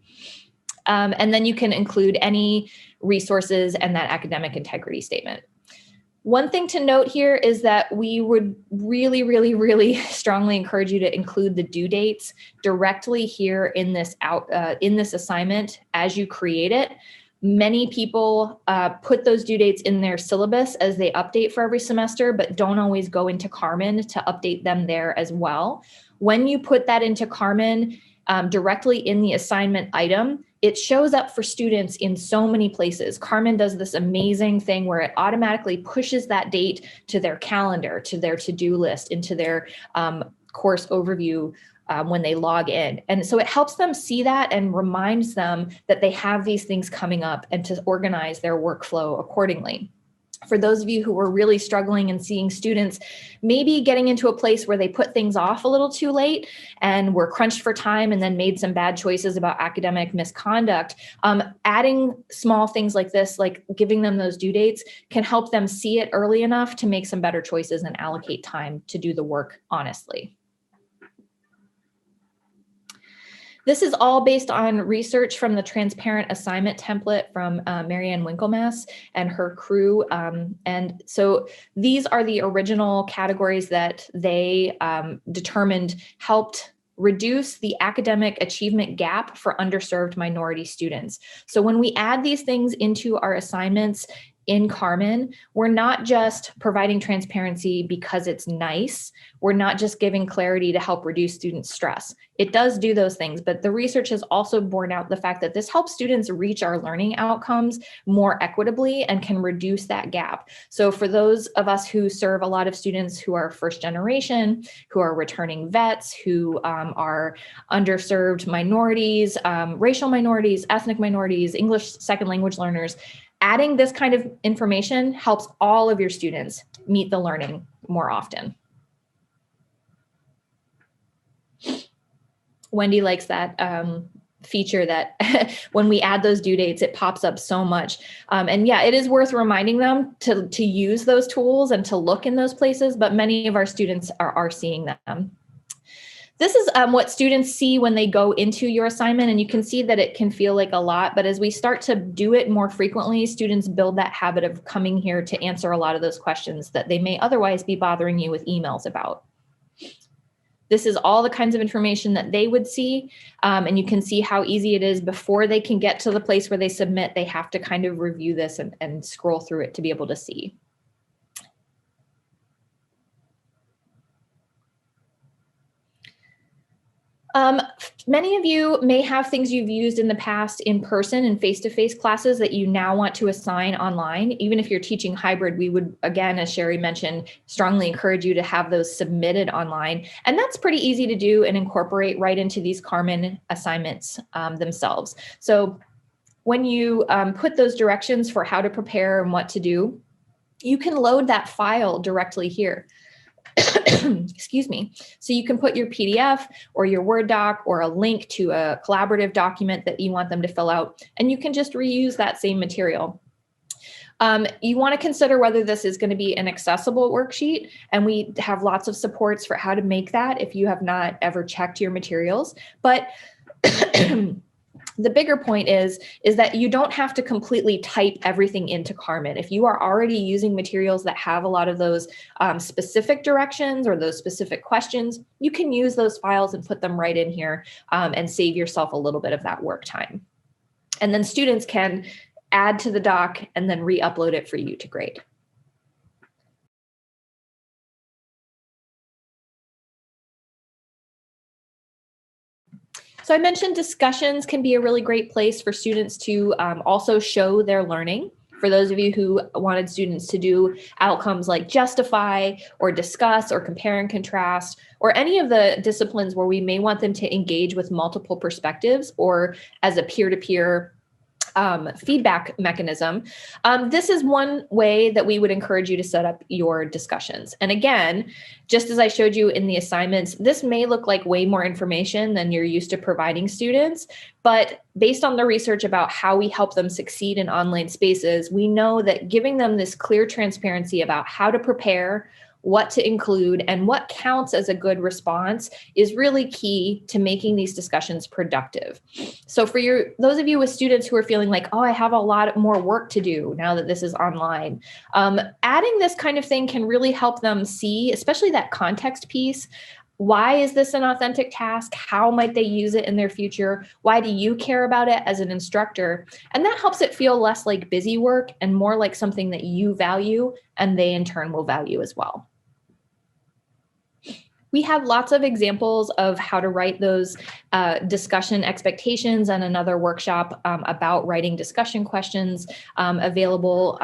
And then you can include any resources and that academic integrity statement. One thing to note here is that we would really, really, really strongly encourage you to include the due dates directly here in this assignment as you create it. Many people put those due dates in their syllabus as they update for every semester, but don't always go into Karmann to update them there as well. When you put that into Karmann directly in the assignment item, it shows up for students in so many places. Karmann does this amazing thing where it automatically pushes that date to their calendar, to their to-do list, into their course overview when they log in. And so it helps them see that and reminds them that they have these things coming up and to organize their workflow accordingly. For those of you who were really struggling and seeing students maybe getting into a place where they put things off a little too late and were crunched for time and then made some bad choices about academic misconduct, adding small things like this, like giving them those due dates, can help them see it early enough to make some better choices and allocate time to do the work honestly. This is all based on research from the transparent assignment template from Marianne Winkelmass and her crew. And so these are the original categories that they determined helped reduce the academic achievement gap for underserved minority students. So when we add these things into our assignments in Karmann, we're not just providing transparency because it's nice. We're not just giving clarity to help reduce student stress. It does do those things, but the research has also borne out the fact that this helps students reach our learning outcomes more equitably and can reduce that gap. So for those of us who serve a lot of students who are first generation, who are returning vets, who are underserved minorities, racial minorities, ethnic minorities, English second language learners, adding this kind of information helps all of your students meet the learning more often. Wendy likes that feature that when we add those due dates, it pops up so much. And yeah, it is worth reminding them to use those tools and to look in those places, but many of our students are seeing them. This is what students see when they go into your assignment, and you can see that it can feel like a lot, but as we start to do it more frequently, students build that habit of coming here to answer a lot of those questions that they may otherwise be bothering you with emails about. This is all the kinds of information that they would see, and you can see how easy it is before they can get to the place where they submit. They have to kind of review this and scroll through it to be able to see. Many of you may have things you've used in the past in person and face-to-face classes that you now want to assign online. Even if you're teaching hybrid, we would, again, as Sherry mentioned, strongly encourage you to have those submitted online. And that's pretty easy to do and incorporate right into these Karmann assignments themselves. So when you put those directions for how to prepare and what to do, you can load that file directly here. Excuse me. So you can put your PDF or your Word doc or a link to a collaborative document that you want them to fill out, and you can just reuse that same material. You want to consider whether this is going to be an accessible worksheet, and we have lots of supports for how to make that if you have not ever checked your materials. But the bigger point is that you don't have to completely type everything into Karmann. If you are already using materials that have a lot of those specific directions or those specific questions, you can use those files and put them right in here and save yourself a little bit of that work time. And then students can add to the doc and then re-upload it for you to grade. So I mentioned discussions can be a really great place for students to also show their learning. For those of you who wanted students to do outcomes like justify or discuss or compare and contrast or any of the disciplines where we may want them to engage with multiple perspectives or as a peer-to-peer feedback mechanism, this is one way that we would encourage you to set up your discussions. And again, just as I showed you in the assignments, this may look like way more information than you're used to providing students, but based on the research about how we help them succeed in online spaces, we know that giving them this clear transparency about how to prepare, what to include, and what counts as a good response is really key to making these discussions productive. So for those of you with students who are feeling like, oh, I have a lot more work to do now that this is online, adding this kind of thing can really help them see, especially that context piece. Why is this an authentic task? How might they use it in their future? Why do you care about it as an instructor? And that helps it feel less like busy work and more like something that you value and they in turn will value as well. We have lots of examples of how to write those discussion expectations and another workshop about writing discussion questions available.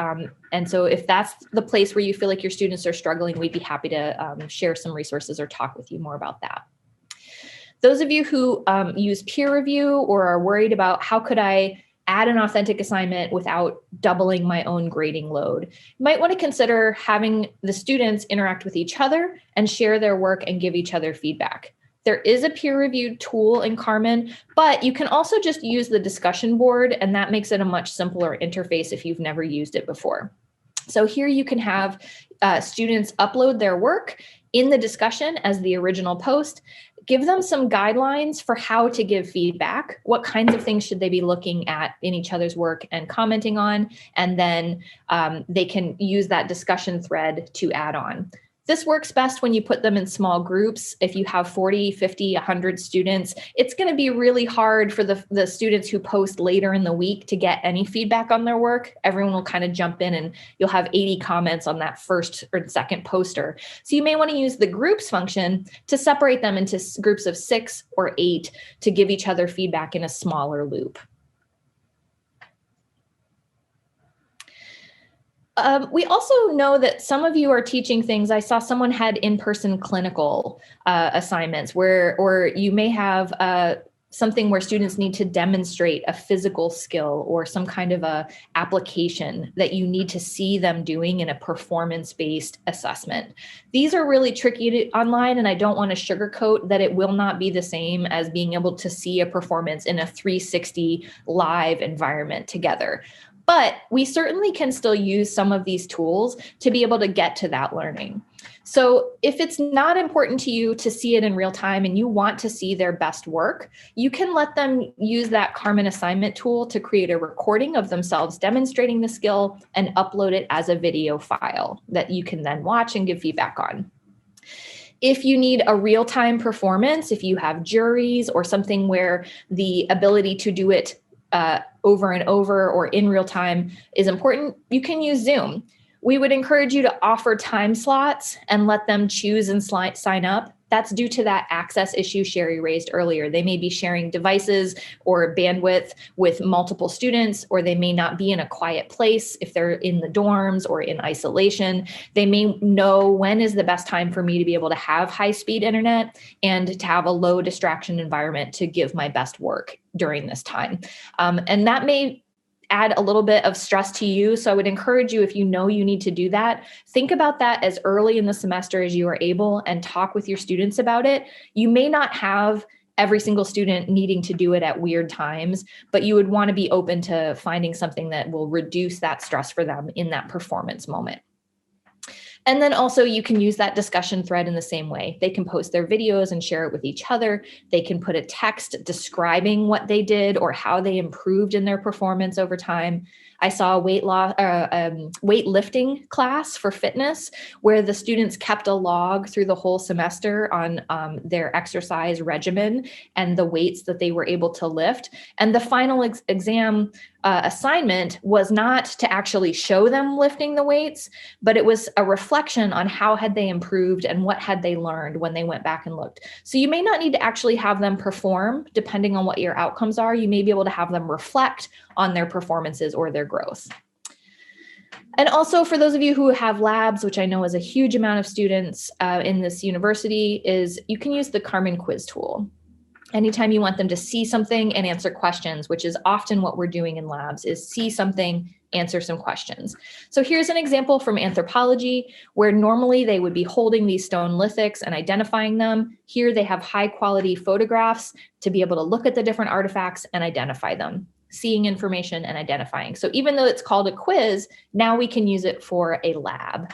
And so if that's the place where you feel like your students are struggling, we'd be happy to share some resources or talk with you more about that. Those of you who use peer review or are worried about how could I add an authentic assignment without doubling my own grading load, you might want to consider having the students interact with each other and share their work and give each other feedback. There is a peer-reviewed tool in Karmann, but you can also just use the discussion board, and that makes it a much simpler interface if you've never used it before. So here you can have students upload their work in the discussion as the original post. Give them some guidelines for how to give feedback. What kinds of things should they be looking at in each other's work and commenting on? And then they can use that discussion thread to add on. This works best when you put them in small groups. If you have 40, 50, 100 students, it's going to be really hard for the students who post later in the week to get any feedback on their work. Everyone will kind of jump in and you'll have 80 comments on that first or second poster. So you may want to use the groups function to separate them into groups of 6 or 8 to give each other feedback in a smaller loop. We also know that some of you are teaching things. I saw someone had in-person clinical assignments or you may have something where students need to demonstrate a physical skill or some kind of a application that you need to see them doing in a performance-based assessment. These are really tricky online, and I don't want to sugarcoat that it will not be the same as being able to see a performance in a 360 live environment together. But we certainly can still use some of these tools to be able to get to that learning. So if it's not important to you to see it in real time and you want to see their best work, you can let them use that Karmann assignment tool to create a recording of themselves demonstrating the skill and upload it as a video file that you can then watch and give feedback on. If you need a real-time performance, if you have juries or something where the ability to do it over and over or in real time is important, you can use Zoom. We would encourage you to offer time slots and let them choose and sign up. That's due to that access issue Sherry raised earlier. They may be sharing devices or bandwidth with multiple students, or they may not be in a quiet place if they're in the dorms or in isolation. They may know when is the best time for me to be able to have high-speed internet and to have a low distraction environment to give my best work during this time. And that may add a little bit of stress to you. So I would encourage you, if you know you need to do that, think about that as early in the semester as you are able and talk with your students about it. You may not have every single student needing to do it at weird times, but you would want to be open to finding something that will reduce that stress for them in that performance moment. And then also you can use that discussion thread in the same way. They can post their videos and share it with each other. They can put a text describing what they did or how they improved in their performance over time. I saw a weightlifting class for fitness where the students kept a log through the whole semester on their exercise regimen and the weights that they were able to lift. And the final exam assignment was not to actually show them lifting the weights, but it was a reflection on how had they improved and what had they learned when they went back and looked. So you may not need to actually have them perform depending on what your outcomes are. You may be able to have them reflect on their performances or their growth. And also for those of you who have labs, which I know is a huge amount of students in this university, is you can use the Karmann quiz tool. Anytime you want them to see something and answer questions, which is often what we're doing in labs, is see something, answer some questions. So here's an example from anthropology where normally they would be holding these stone lithics and identifying them. Here they have high quality photographs to be able to look at the different artifacts and identify them, seeing information and identifying. So even though it's called a quiz, now we can use it for a lab.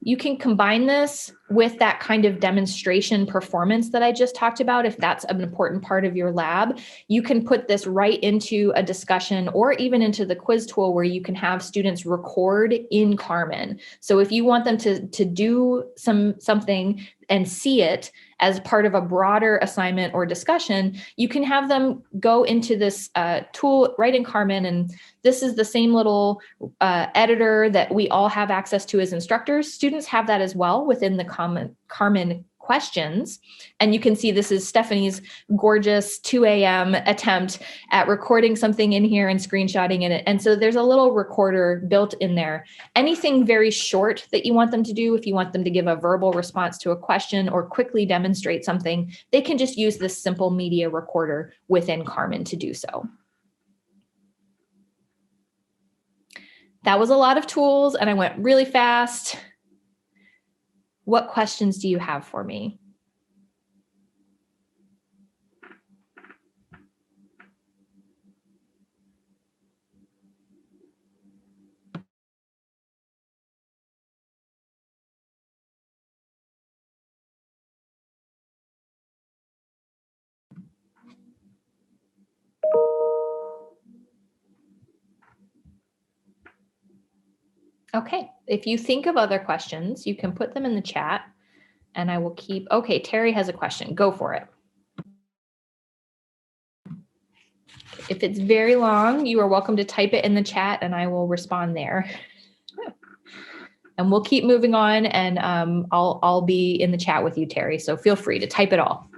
You can combine this with that kind of demonstration performance that I just talked about. If that's an important part of your lab, you can put this right into a discussion or even into the quiz tool where you can have students record in Karmann. So if you want them to do something and see it as part of a broader assignment or discussion, you can have them go into this tool right in Karmann. And this is the same little editor that we all have access to as instructors. Students have that as well within the Karmann questions. And you can see this is Stephanie's gorgeous 2 a.m. attempt at recording something in here and screenshotting it. And so there's a little recorder built in there. Anything very short that you want them to do, if you want them to give a verbal response to a question or quickly demonstrate something, they can just use this simple media recorder within Karmann to do so. That was a lot of tools and I went really fast. What questions do you have for me? Okay, if you think of other questions, you can put them in the chat and I will keep, okay, Terry has a question, go for it. If it's very long, you are welcome to type it in the chat and I will respond there. And we'll keep moving on and I'll be in the chat with you, Terry, so feel free to type it all.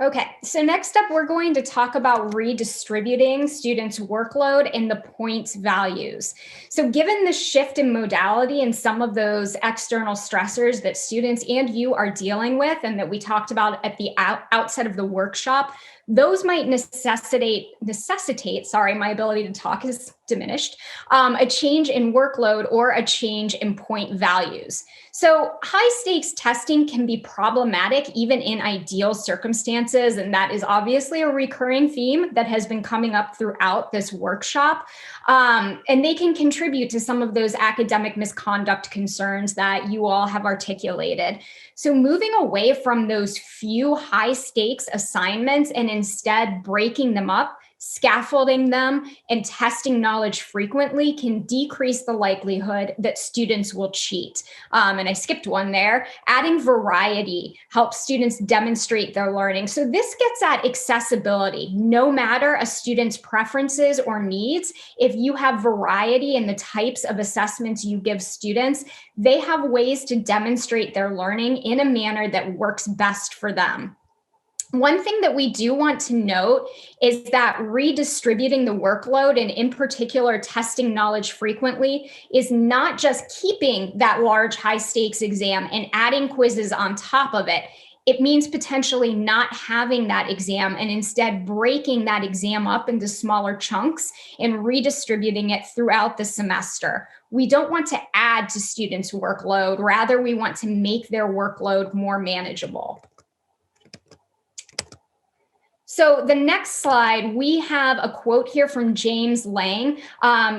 Okay, so next up, we're going to talk about redistributing students' workload and the points values. So given the shift in modality and some of those external stressors that students and you are dealing with and that we talked about at the outset of the workshop, those might necessitate, my ability to talk is diminished, a change in workload or a change in point values. So high stakes testing can be problematic even in ideal circumstances. And that is obviously a recurring theme that has been coming up throughout this workshop. And they can contribute to some of those academic misconduct concerns that you all have articulated. So moving away from those few high stakes assignments and instead breaking them up, scaffolding them, and testing knowledge frequently can decrease the likelihood that students will cheat. And I skipped one there. Adding variety helps students demonstrate their learning. So this gets at accessibility. No matter a student's preferences or needs, if you have variety in the types of assessments you give students, they have ways to demonstrate their learning in a manner that works best for them. One thing that we do want to note is that redistributing the workload and in particular testing knowledge frequently is not just keeping that large high stakes exam and adding quizzes on top of it. It means potentially not having that exam and instead breaking that exam up into smaller chunks and redistributing it throughout the semester. We don't want to add to students' workload. Rather, we want to make their workload more manageable. So the next slide, we have a quote here from James Lang.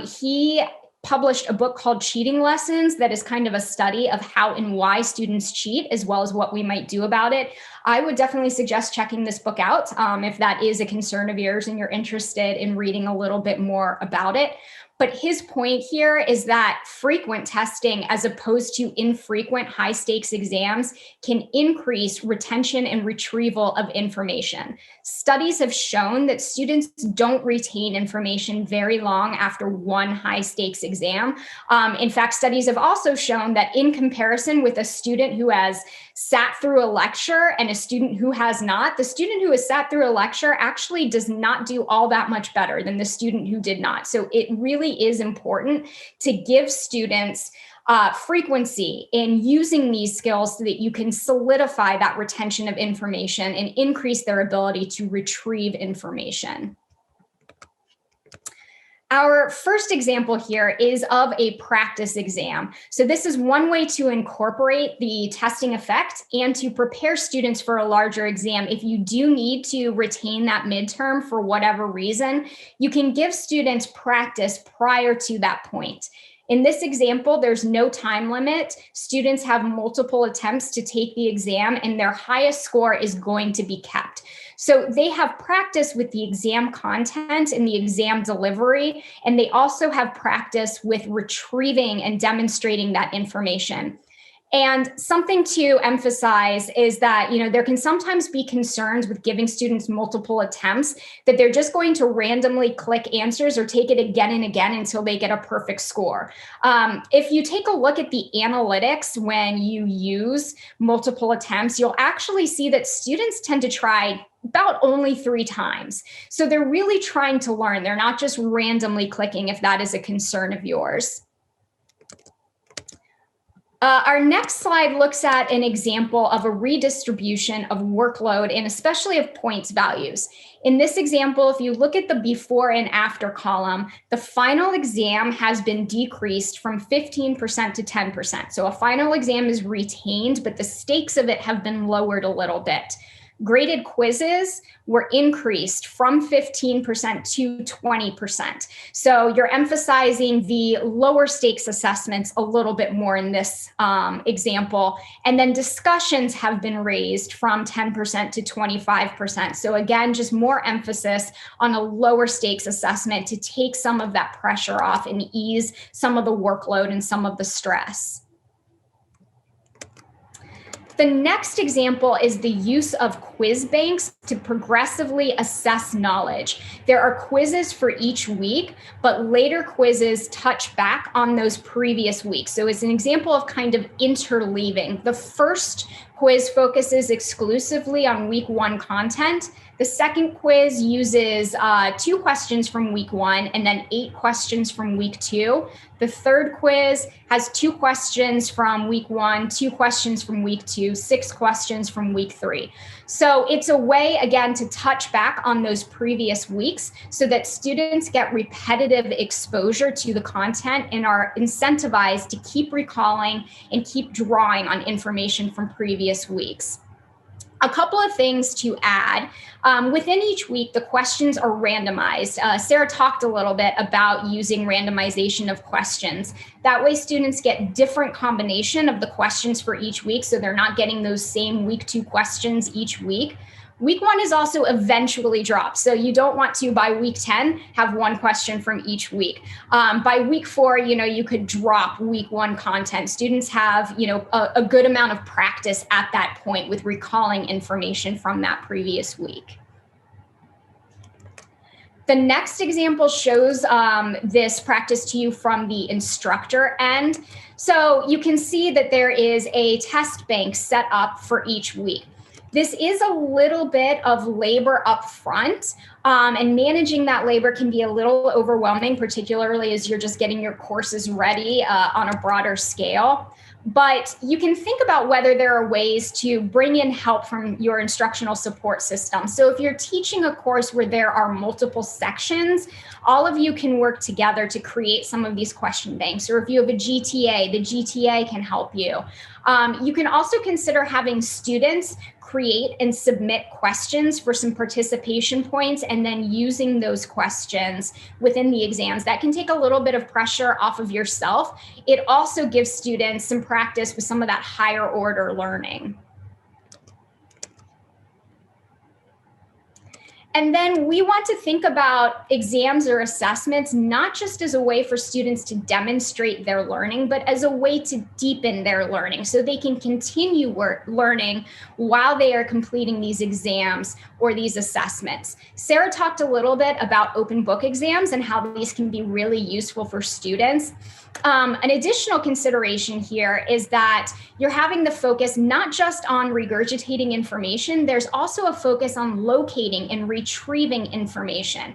He published a book called Cheating Lessons that is kind of a study of how and why students cheat, as well as what we might do about it. I would definitely suggest checking this book out if that is a concern of yours and you're interested in reading a little bit more about it. But his point here is that frequent testing, as opposed to infrequent high stakes exams, can increase retention and retrieval of information. Studies have shown that students don't retain information very long after one high stakes exam. In fact, studies have also shown that in comparison with a student who has sat through a lecture and a student who has not, the student who has sat through a lecture actually does not do all that much better than the student who did not. So it really is important to give students frequency in using these skills so that you can solidify that retention of information and increase their ability to retrieve information. Our first example here is of a practice exam. So this is one way to incorporate the testing effect and to prepare students for a larger exam. If you do need to retain that midterm for whatever reason, you can give students practice prior to that point. In this example, there's no time limit. Students have multiple attempts to take the exam, and their highest score is going to be kept. So they have practice with the exam content and the exam delivery, and they also have practice with retrieving and demonstrating that information. And something to emphasize is that, there can sometimes be concerns with giving students multiple attempts, that they're just going to randomly click answers or take it again and again until they get a perfect score. If you take a look at the analytics when you use multiple attempts, you'll actually see that students tend to try about only 3 times. So they're really trying to learn. They're not just randomly clicking if that is a concern of yours. Our next slide looks at an example of a redistribution of workload and especially of points values. In this example, if you look at the before and after column, the final exam has been decreased from 15% to 10%. So a final exam is retained, but the stakes of it have been lowered a little bit. Graded quizzes were increased from 15% to 20%. So you're emphasizing the lower stakes assessments a little bit more in this example. And then discussions have been raised from 10% to 25%. So again, just more emphasis on a lower stakes assessment to take some of that pressure off and ease some of the workload and some of the stress. The next example is the use of quiz banks to progressively assess knowledge. There are quizzes for each week, but later quizzes touch back on those previous weeks. So it's an example of kind of interleaving. The first quiz focuses exclusively on week 1 content. The second quiz uses 2 questions from week 1 and then 8 questions from week 2. The third quiz has 2 questions from week 1, 2 questions from week 2, 6 questions from week 3. So it's a way, again, to touch back on those previous weeks so that students get repetitive exposure to the content and are incentivized to keep recalling and keep drawing on information from previous weeks. A couple of things to add. Within each week, the questions are randomized. Sarah talked a little bit about using randomization of questions. That way students get different combination of the questions for each week, so they're not getting those same week 2 questions each week. Week 1 is also eventually dropped. So you don't want to, by week 10, have 1 question from each week. By week 4, you could drop week 1 content. Students have, a good amount of practice at that point with recalling information from that previous week. The next example shows this practice to you from the instructor end. So you can see that there is a test bank set up for each week. This is a little bit of labor up front, and managing that labor can be a little overwhelming, particularly as you're just getting your courses ready on a broader scale. But you can think about whether there are ways to bring in help from your instructional support system. So if you're teaching a course where there are multiple sections, all of you can work together to create some of these question banks. Or if you have a GTA, the GTA can help you. You can also consider having students create and submit questions for some participation points and then using those questions within the exams. That can take a little bit of pressure off of yourself. It also gives students some practice with some of that higher order learning. And then we want to think about exams or assessments, not just as a way for students to demonstrate their learning, but as a way to deepen their learning so they can continue learning while they are completing these exams or these assessments. Sarah talked a little bit about open book exams and how these can be really useful for students. An additional consideration here is that you're having the focus not just on regurgitating information, there's also a focus on locating and retrieving information.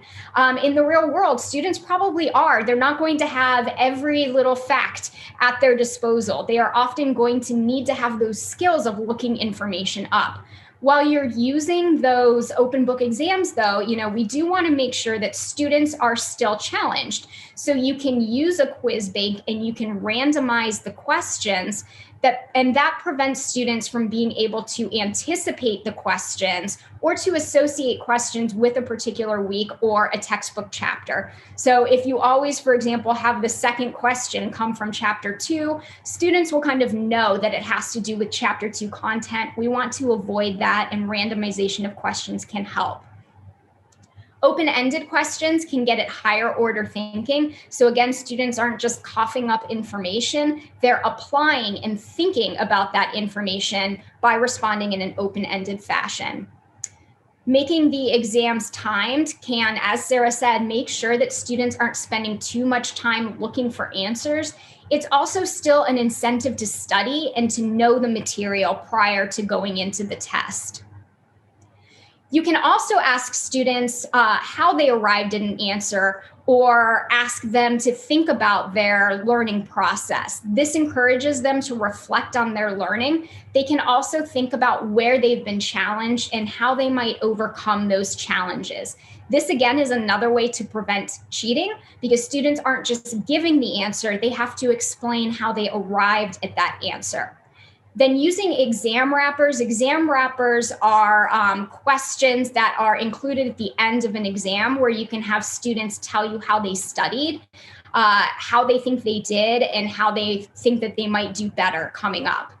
In the real world, students probably are. They're not going to have every little fact at their disposal. They are often going to need to have those skills of looking information up. While you're using those open book exams, though, we do want to make sure that students are still challenged. So you can use a quiz bank and you can randomize the questions and that prevents students from being able to anticipate the questions or to associate questions with a particular week or a textbook chapter. So if you always, for example, have the second question come from chapter 2, students will kind of know that it has to do with chapter 2 content. We want to avoid that, and randomization of questions can help. Open-ended questions can get at higher order thinking. So again, students aren't just coughing up information, they're applying and thinking about that information by responding in an open-ended fashion. Making the exams timed can, as Sarah said, make sure that students aren't spending too much time looking for answers. It's also still an incentive to study and to know the material prior to going into the test. You can also ask students how they arrived at an answer, or ask them to think about their learning process. This encourages them to reflect on their learning. They can also think about where they've been challenged and how they might overcome those challenges. This, again, is another way to prevent cheating, because students aren't just giving the answer, they have to explain how they arrived at that answer. Then using exam wrappers. Exam wrappers are questions that are included at the end of an exam where you can have students tell you how they studied, how they think they did, and how they think that they might do better coming up.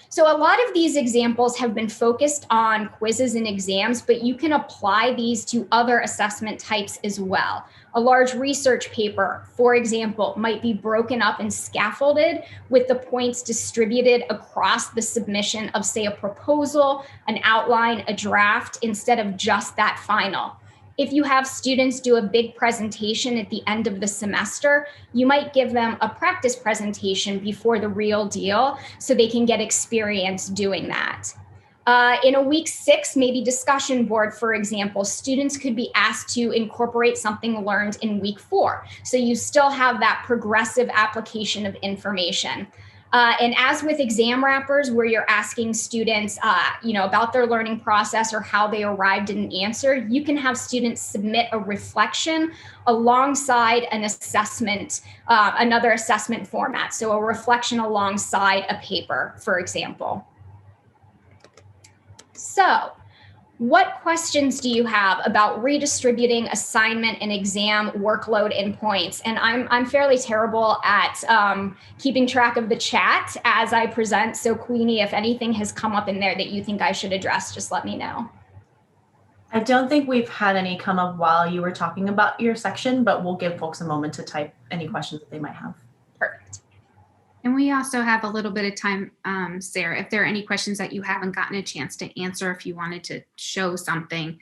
So a lot of these examples have been focused on quizzes and exams, but you can apply these to other assessment types as well. A large research paper, for example, might be broken up and scaffolded with the points distributed across the submission of, say, a proposal, an outline, a draft, instead of just that final. If you have students do a big presentation at the end of the semester, you might give them a practice presentation before the real deal so they can get experience doing that. In a week 6, maybe discussion board, for example, students could be asked to incorporate something learned in week 4. So you still have that progressive application of information. And as with exam wrappers, where you're asking students, about their learning process or how they arrived at an answer, you can have students submit a reflection alongside an assessment, another assessment format. So a reflection alongside a paper, for example. So, what questions do you have about redistributing assignment and exam workload and points? And I'm fairly terrible at keeping track of the chat as I present. So Queenie, if anything has come up in there that you think I should address, just let me know. I don't think we've had any come up while you were talking about your section, but we'll give folks a moment to type any questions that they might have. Perfect. And we also have a little bit of time, Sarah, if there are any questions that you haven't gotten a chance to answer, if you wanted to show something.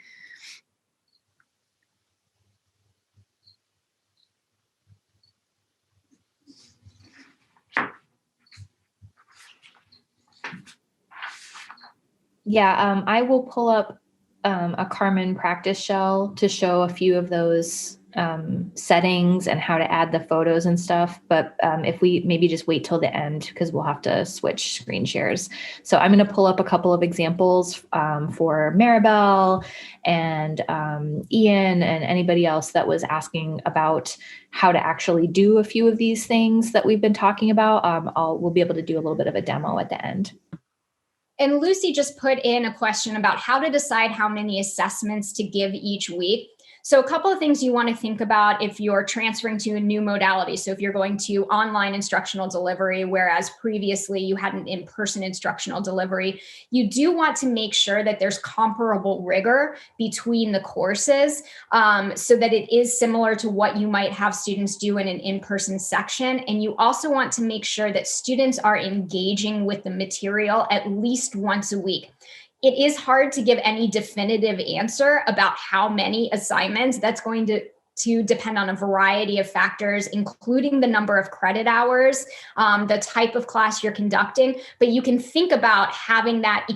Yeah, I will pull up a Karmann practice shell to show a few of those settings and how to add the photos and stuff. But if we maybe just wait till the end, because we'll have to switch screen shares. So I'm going to pull up a couple of examples for Maribel and Ian and anybody else that was asking about how to actually do a few of these things that we've been talking about. We'll be able to do a little bit of a demo at the end. And Lucy just put in a question about how to decide how many assessments to give each week. So a couple of things you want to think about if you're transferring to a new modality. So if you're going to online instructional delivery, whereas previously you had an in-person instructional delivery, you do want to make sure that there's comparable rigor between the courses, so that it is similar to what you might have students do in an in-person section. And you also want to make sure that students are engaging with the material at least once a week. It is hard to give any definitive answer about how many assignments. That's going to depend on a variety of factors, including the number of credit hours, the type of class you're conducting. But you can think about having that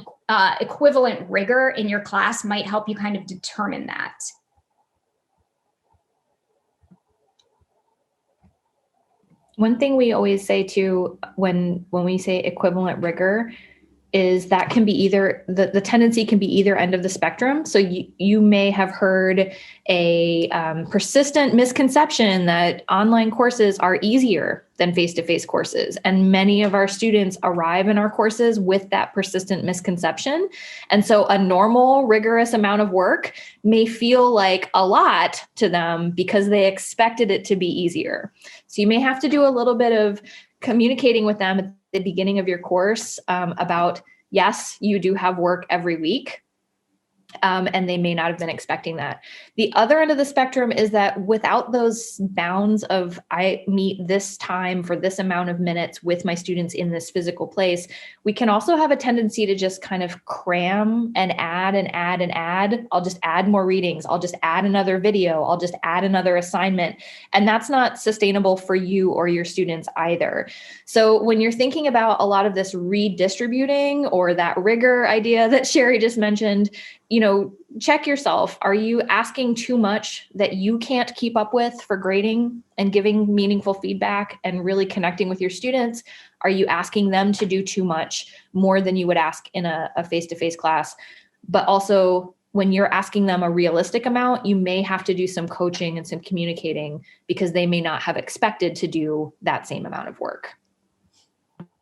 equivalent rigor in your class might help you kind of determine that. One thing we always say too, when we say equivalent rigor, is that can be either the tendency can be either end of the spectrum. So you may have heard a persistent misconception that online courses are easier than face-to-face courses. And many of our students arrive in our courses with that persistent misconception. And so a normal, rigorous amount of work may feel like a lot to them because they expected it to be easier. So you may have to do a little bit of communicating with them at the beginning of your course about, yes, you do have work every week. And they may not have been expecting that. The other end of the spectrum is that without those bounds of I meet this time for this amount of minutes with my students in this physical place, we can also have a tendency to just kind of cram and add and add and add. I'll just add more readings. I'll just add another video. I'll just add another assignment. And that's not sustainable for you or your students either. So when you're thinking about a lot of this redistributing or that rigor idea that Sherry just mentioned, check yourself. Are you asking too much that you can't keep up with for grading and giving meaningful feedback and really connecting with your students? Are you asking them to do too much, more than you would ask in a face-to-face class? But also, when you're asking them a realistic amount, you may have to do some coaching and some communicating because they may not have expected to do that same amount of work.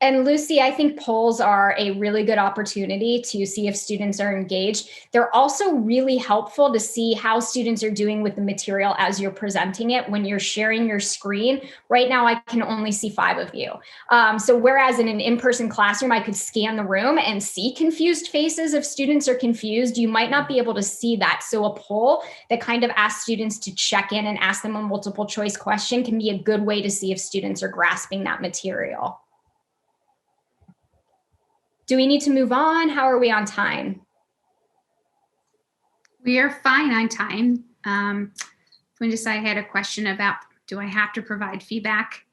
And Lucy, I think polls are a really good opportunity to see if students are engaged. They're also really helpful to see how students are doing with the material as you're presenting it. When you're sharing your screen, right now I can only see 5 of you. So whereas in an in-person classroom, I could scan the room and see confused faces. If students are confused, you might not be able to see that. So a poll that kind of asks students to check in and ask them a multiple choice question can be a good way to see if students are grasping that material. Do we need to move on? How are we on time? We are fine on time. I had a question about, do I have to provide feedback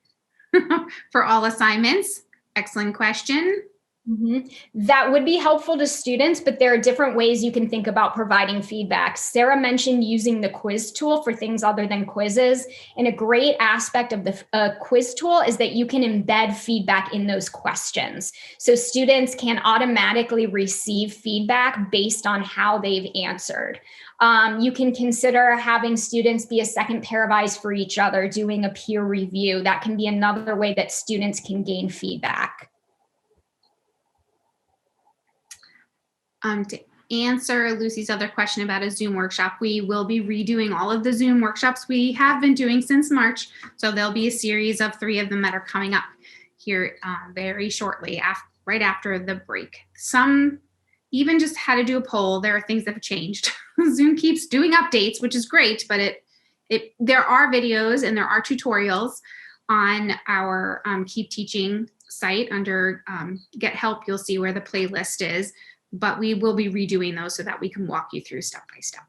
for all assignments? Excellent question. Mm-hmm. That would be helpful to students, but there are different ways you can think about providing feedback. Sarah mentioned using the quiz tool for things other than quizzes. And a great aspect of the quiz tool is that you can embed feedback in those questions. So students can automatically receive feedback based on how they've answered. You can consider having students be a second pair of eyes for each other, doing a peer review. That can be another way that students can gain feedback. To answer Lucy's other question about a Zoom workshop, we will be redoing all of the Zoom workshops we have been doing since March. So there'll be a series of 3 of them that are coming up here very shortly, right after the break. Some even just had to do a poll. There are things that have changed. Zoom keeps doing updates, which is great, but there are videos and there are tutorials on our Keep Teaching site under Get Help. You'll see where the playlist is. But we will be redoing those so that we can walk you through step by step.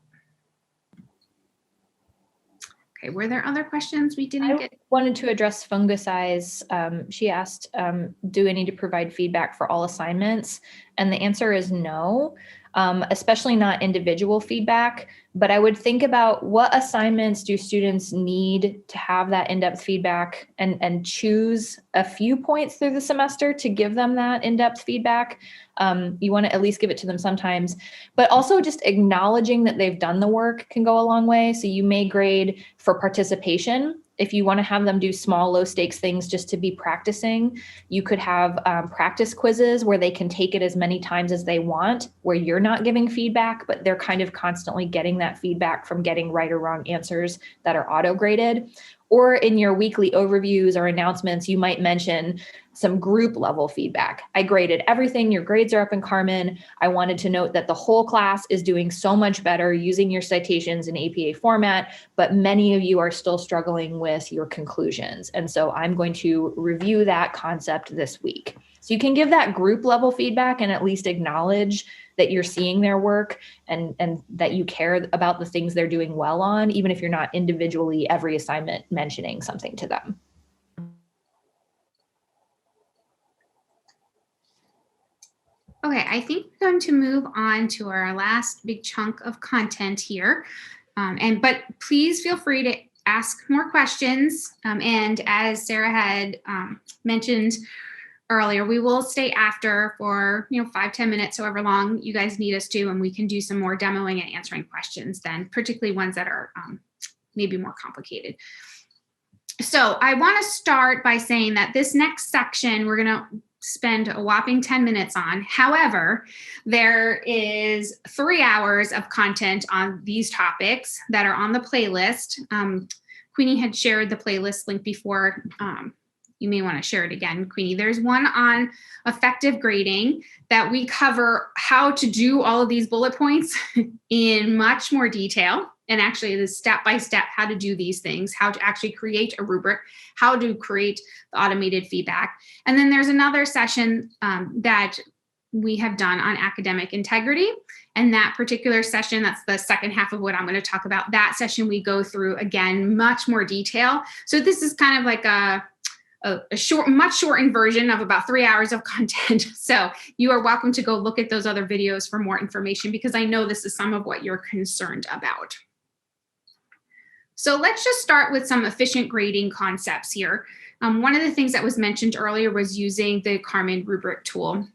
Okay, were there other questions we didn't get? I wanted to address fungicides. She asked, do I need to provide feedback for all assignments? And the answer is no, especially not individual feedback. But I would think about what assignments do students need to have that in-depth feedback and choose a few points through the semester to give them that in-depth feedback. You want to at least give it to them sometimes, but also just acknowledging that they've done the work can go a long way. So you may grade for participation If you want to have them do small, low stakes things just to be practicing, you could have practice quizzes where they can take it as many times as they want, where you're not giving feedback, but they're kind of constantly getting that feedback from getting right or wrong answers that are auto-graded. Or in your weekly overviews or announcements, you might mention some group level feedback. I graded everything. Your grades are up in Karmann. I wanted to note that the whole class is doing so much better using your citations in APA format, but many of you are still struggling with your conclusions. And so I'm going to review that concept this week. So you can give that group level feedback and at least acknowledge that you're seeing their work and that you care about the things they're doing well on, even if you're not individually every assignment mentioning something to them. Okay, I think we're going to move on to our last big chunk of content here. But please feel free to ask more questions. And as Sarah had mentioned earlier, we will stay after for 5-10 minutes, however long you guys need us to, and we can do some more demoing and answering questions then, particularly ones that are maybe more complicated. So I want to start by saying that this next section we're going to spend a whopping 10 minutes on. However, there is 3 hours of content on these topics that are on the playlist. Queenie had shared the playlist link before. You may want to share it again, Queenie. There's one on effective grading that we cover how to do all of these bullet points in much more detail. And actually the step-by-step how to do these things, how to actually create a rubric, how to create the automated feedback. And then there's another session that we have done on academic integrity. And that particular session, that's the second half of what I'm going to talk about. That session we go through, again, much more detail. So this is kind of like a much shortened version of about 3 hours of content. So you are welcome to go look at those other videos for more information, because I know this is some of what you're concerned about. So let's just start with some efficient grading concepts here. One of the things that was mentioned earlier was using the Karmann rubric tool.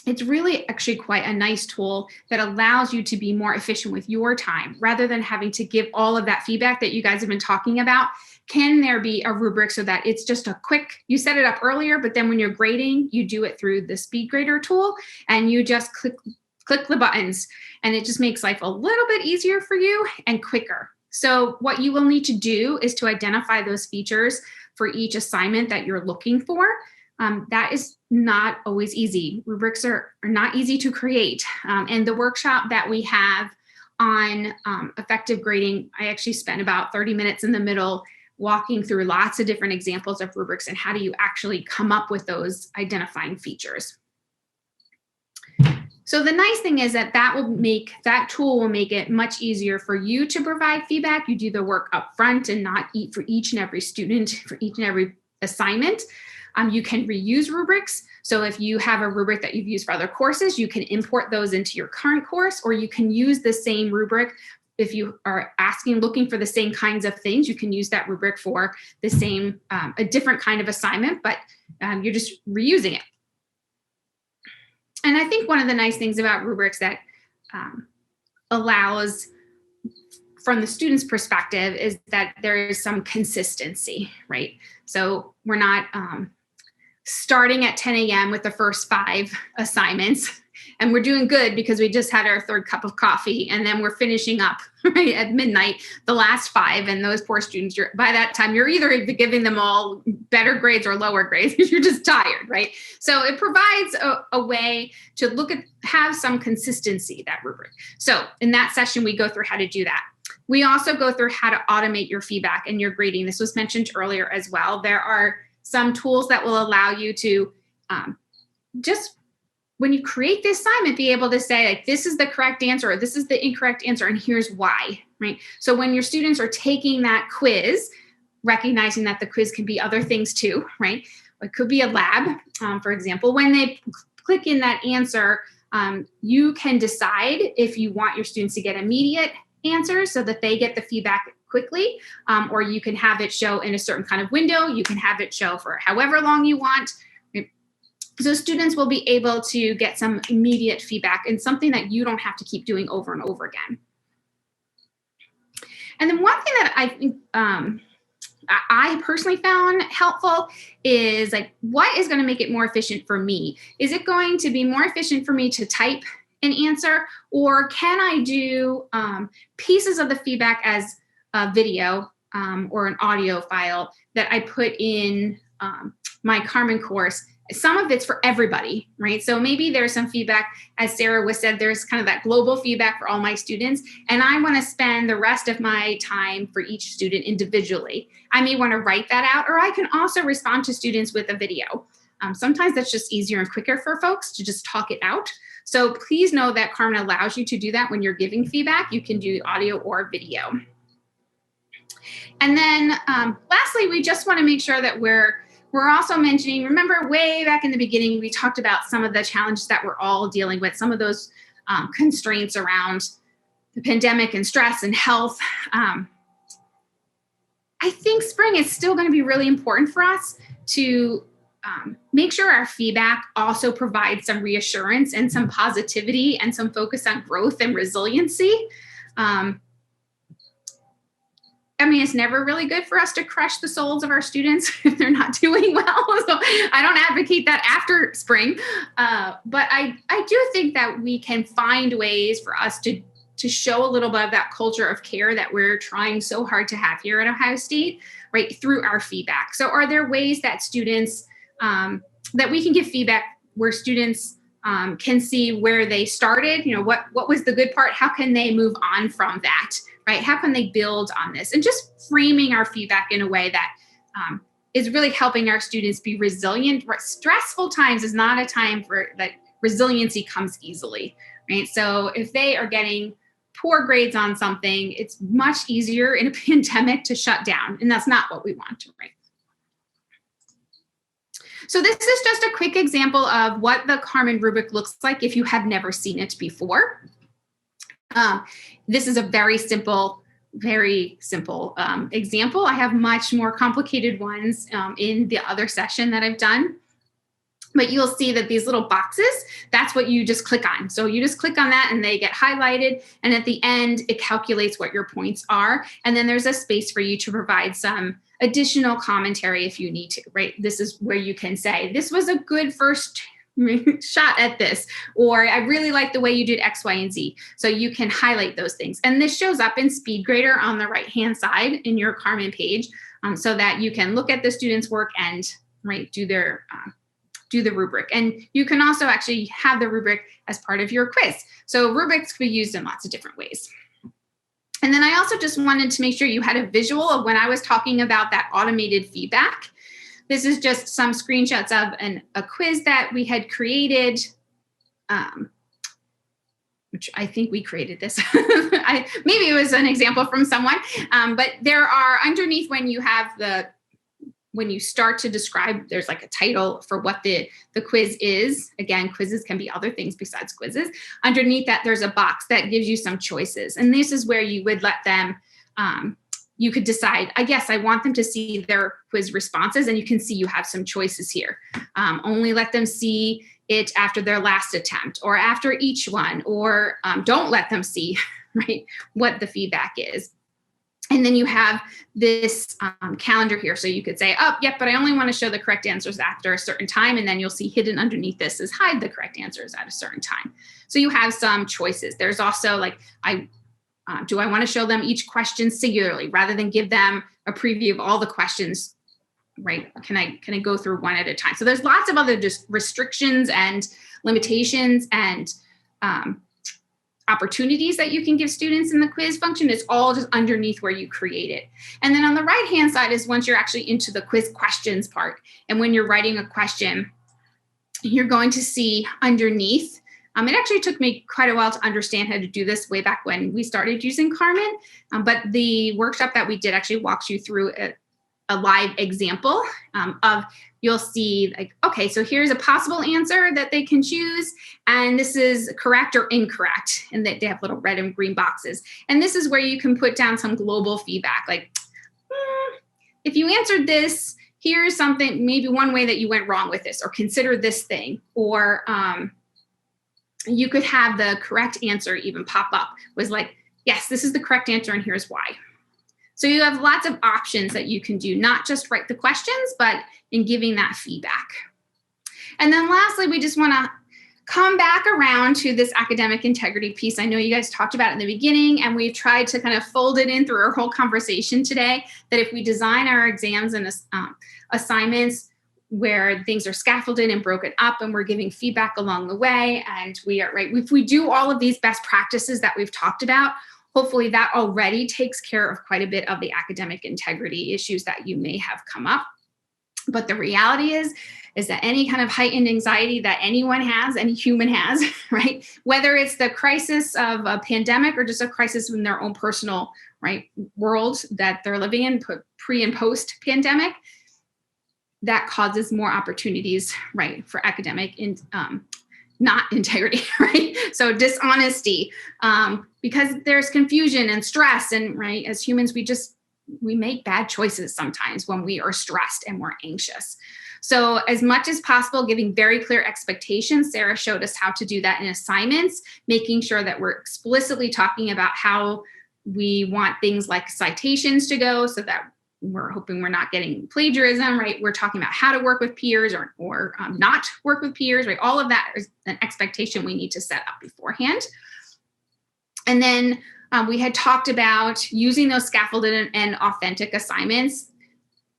It's really actually quite a nice tool that allows you to be more efficient with your time rather than having to give all of that feedback that you guys have been talking about. Can there be a rubric so that it's just a quick, you set it up earlier, but then when you're grading, you do it through the speed grader tool and you just click the buttons, and it just makes life a little bit easier for you and quicker. So what you will need to do is to identify those features for each assignment that you're looking for. That is not always easy. Rubrics are not easy to create. And the workshop that we have on effective grading, I actually spent about 30 minutes in the middle walking through lots of different examples of rubrics and how do you actually come up with those identifying features. So the nice thing is that that tool will make it much easier for you to provide feedback. You do the work up front and not for each and every student, for each and every assignment. You can reuse rubrics. So if you have a rubric that you've used for other courses, you can import those into your current course, or you can use the same rubric. If you are looking for the same kinds of things, you can use that rubric for the same, a different kind of assignment, but you're just reusing it. And I think one of the nice things about rubrics that allows, from the student's perspective, is that there is some consistency, right? So we're not starting at 10 a.m. with the first 5 assignments, and we're doing good because we just had our 3rd cup of coffee, and then we're finishing up right at midnight the last 5, and those poor students, by that time you're either giving them all better grades or lower grades because you're just tired, right? So it provides a way to have some consistency, that rubric. So in that session we go through how to do that. We also go through how to automate your feedback and your grading. This was mentioned earlier as well. There are some tools that will allow you to just, when you create the assignment, be able to say, like, this is the correct answer, or this is the incorrect answer, and here's why, right? So when your students are taking that quiz, recognizing that the quiz can be other things too, right? It could be a lab, for example. When they click in that answer, you can decide if you want your students to get immediate answers so that they get the feedback quickly, or you can have it show in a certain kind of window. You can have it show for however long you want. So students will be able to get some immediate feedback and something that you don't have to keep doing over and over again. And then one thing that I think I personally found helpful is like, what is going to make it more efficient for me? Is it going to be more efficient for me to type an answer, or can I do pieces of the feedback as a video or an audio file that I put in my Karmann course? Some of it's for everybody, right? So maybe there's some feedback, as Sarah was said, there's kind of that global feedback for all my students, and I want to spend the rest of my time for each student individually. I may want to write that out, or I can also respond to students with a video. Sometimes that's just easier and quicker for folks to just talk it out. So please know that Karmann allows you to do that when you're giving feedback. You can do audio or video. And then lastly, we just want to make sure that we're also mentioning, remember way back in the beginning, we talked about some of the challenges that we're all dealing with, some of those constraints around the pandemic and stress and health. I think spring is still going to be really important for us to make sure our feedback also provides some reassurance and some positivity and some focus on growth and resiliency. I mean, it's never really good for us to crush the souls of our students if they're not doing well. So I don't advocate that after spring. But I do think that we can find ways for us to show a little bit of that culture of care that we're trying so hard to have here at Ohio State, right, through our feedback. So are there ways that students, that we can give feedback where students can see where they started, what was the good part? How can they move on from that? Right? How can they build on this? And just framing our feedback in a way that is really helping our students be resilient. Stressful times is not a time for that resiliency comes easily, right? So if they are getting poor grades on something, it's much easier in a pandemic to shut down. And that's not what we want, right? So this is just a quick example of what the Karmann rubric looks like if you have never seen it before. This is a very simple example. I have much more complicated ones in the other session that I've done. But you'll see that these little boxes, that's what you just click on. So you just click on that and they get highlighted. And at the end, it calculates what your points are. And then there's a space for you to provide some additional commentary if you need to, right? This is where you can say, this was a good first shot at this, or I really like the way you did X, Y, and Z. So you can highlight those things. And this shows up in SpeedGrader on the right-hand side in your Karmann page so that you can look at the students' work and do the rubric. And you can also actually have the rubric as part of your quiz. So rubrics can be used in lots of different ways. And then I also just wanted to make sure you had a visual of when I was talking about that automated feedback. This is just some screenshots of a quiz that we had created, which I think we created this. Maybe it was an example from someone, but there are underneath when you start to describe, there's like a title for what the quiz is. Again, quizzes can be other things besides quizzes. Underneath that, there's a box that gives you some choices. And this is where you would let them, you could decide, I guess I want them to see their quiz responses, and you can see you have some choices here. Only let them see it after their last attempt or after each one, or don't let them see, right, what the feedback is. And then you have this calendar here. So you could say, oh, yep, but I only want to show the correct answers after a certain time. And then you'll see hidden underneath this is hide the correct answers at a certain time. So you have some choices. There's also like, do I want to show them each question singularly rather than give them a preview of all the questions, right? Can I go through one at a time? So there's lots of other just restrictions and limitations and opportunities that you can give students in the quiz function. It's all just underneath where you create it. And then on the right-hand side is once you're actually into the quiz questions part. And when you're writing a question, you're going to see underneath. It actually took me quite a while to understand how to do this way back when we started using Karmann. But the workshop that we did actually walks you through a live example of, you'll see like, okay, so here's a possible answer that they can choose. And this is correct or incorrect. And they have little red and green boxes. And this is where you can put down some global feedback. Like, if you answered this, here's something, maybe one way that you went wrong with this, or consider this thing, or you could have the correct answer even pop up was like, yes, this is the correct answer and here's why. So you have lots of options that you can do, not just write the questions, but in giving that feedback. And then lastly, we just want to come back around to this academic integrity piece. I know you guys talked about it in the beginning, and we've tried to kind of fold it in through our whole conversation today, that if we design our exams and assignments where things are scaffolded and broken up and we're giving feedback along the way, and we are right, if we do all of these best practices that we've talked about, hopefully that already takes care of quite a bit of the academic integrity issues that you may have come up. But the reality is that any kind of heightened anxiety that anyone has, any human has, right? Whether it's the crisis of a pandemic or just a crisis in their own personal, right, world that they're living in, pre and post pandemic, that causes more opportunities, right, for academic not integrity, right? So dishonesty, because there's confusion and stress, and right, as humans, we make bad choices sometimes when we are stressed and we're anxious. So as much as possible, giving very clear expectations. Sarah showed us how to do that in assignments, making sure that we're explicitly talking about how we want things like citations to go, so that we're hoping we're not getting plagiarism, right? We're talking about how to work with peers or not work with peers, right? All of that is an expectation we need to set up beforehand. And then we had talked about using those scaffolded and authentic assignments.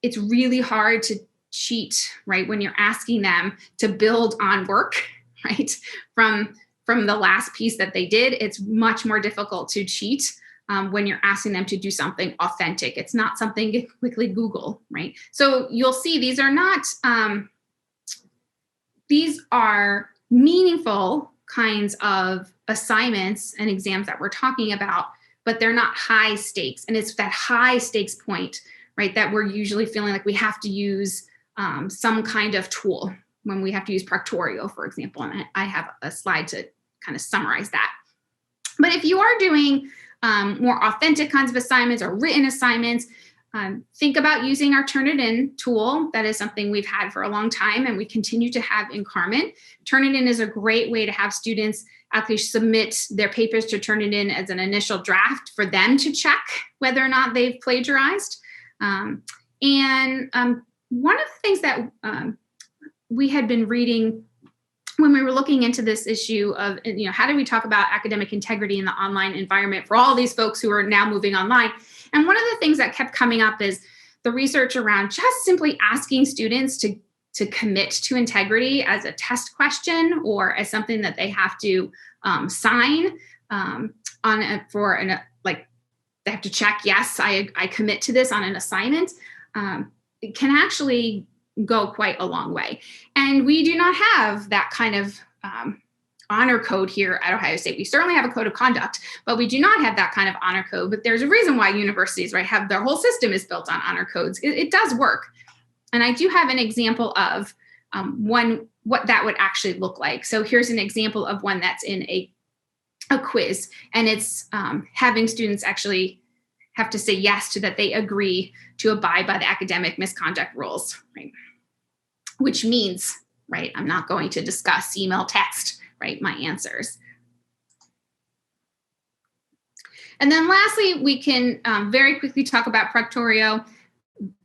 It's really hard to cheat, right? When you're asking them to build on work, right? From the last piece that they did, it's much more difficult to cheat when you're asking them to do something authentic. It's not something you quickly Google, right? So you'll see these are not, these are meaningful kinds of assignments and exams that we're talking about, but they're not high stakes. And it's that high stakes point, right, that we're usually feeling like we have to use some kind of tool when we have to use Proctorio, for example. And I have a slide to kind of summarize that. But if you are doing more authentic kinds of assignments or written assignments, think about using our Turnitin tool. That is something we've had for a long time and we continue to have in Karmann. Turnitin is a great way to have students actually submit their papers to Turnitin as an initial draft for them to check whether or not they've plagiarized. One of the things that we had been reading when we were looking into this issue of, how do we talk about academic integrity in the online environment for all these folks who are now moving online? And one of the things that kept coming up is the research around just simply asking students to commit to integrity as a test question or as something that they have to sign they have to check, yes, I commit to this on an assignment. It can actually go quite a long way. And we do not have that kind of honor code here at Ohio State. We certainly have a code of conduct, but we do not have that kind of honor code. But there's a reason why universities, right, have their whole system is built on honor codes. It does work. And I do have an example of what that would actually look like. So here's an example of one that's in a quiz, and it's having students actually have to say yes to that they agree to abide by the academic misconduct rules, right? Which means, right, I'm not going to discuss email, text, right, my answers. And then lastly, we can very quickly talk about Proctorio.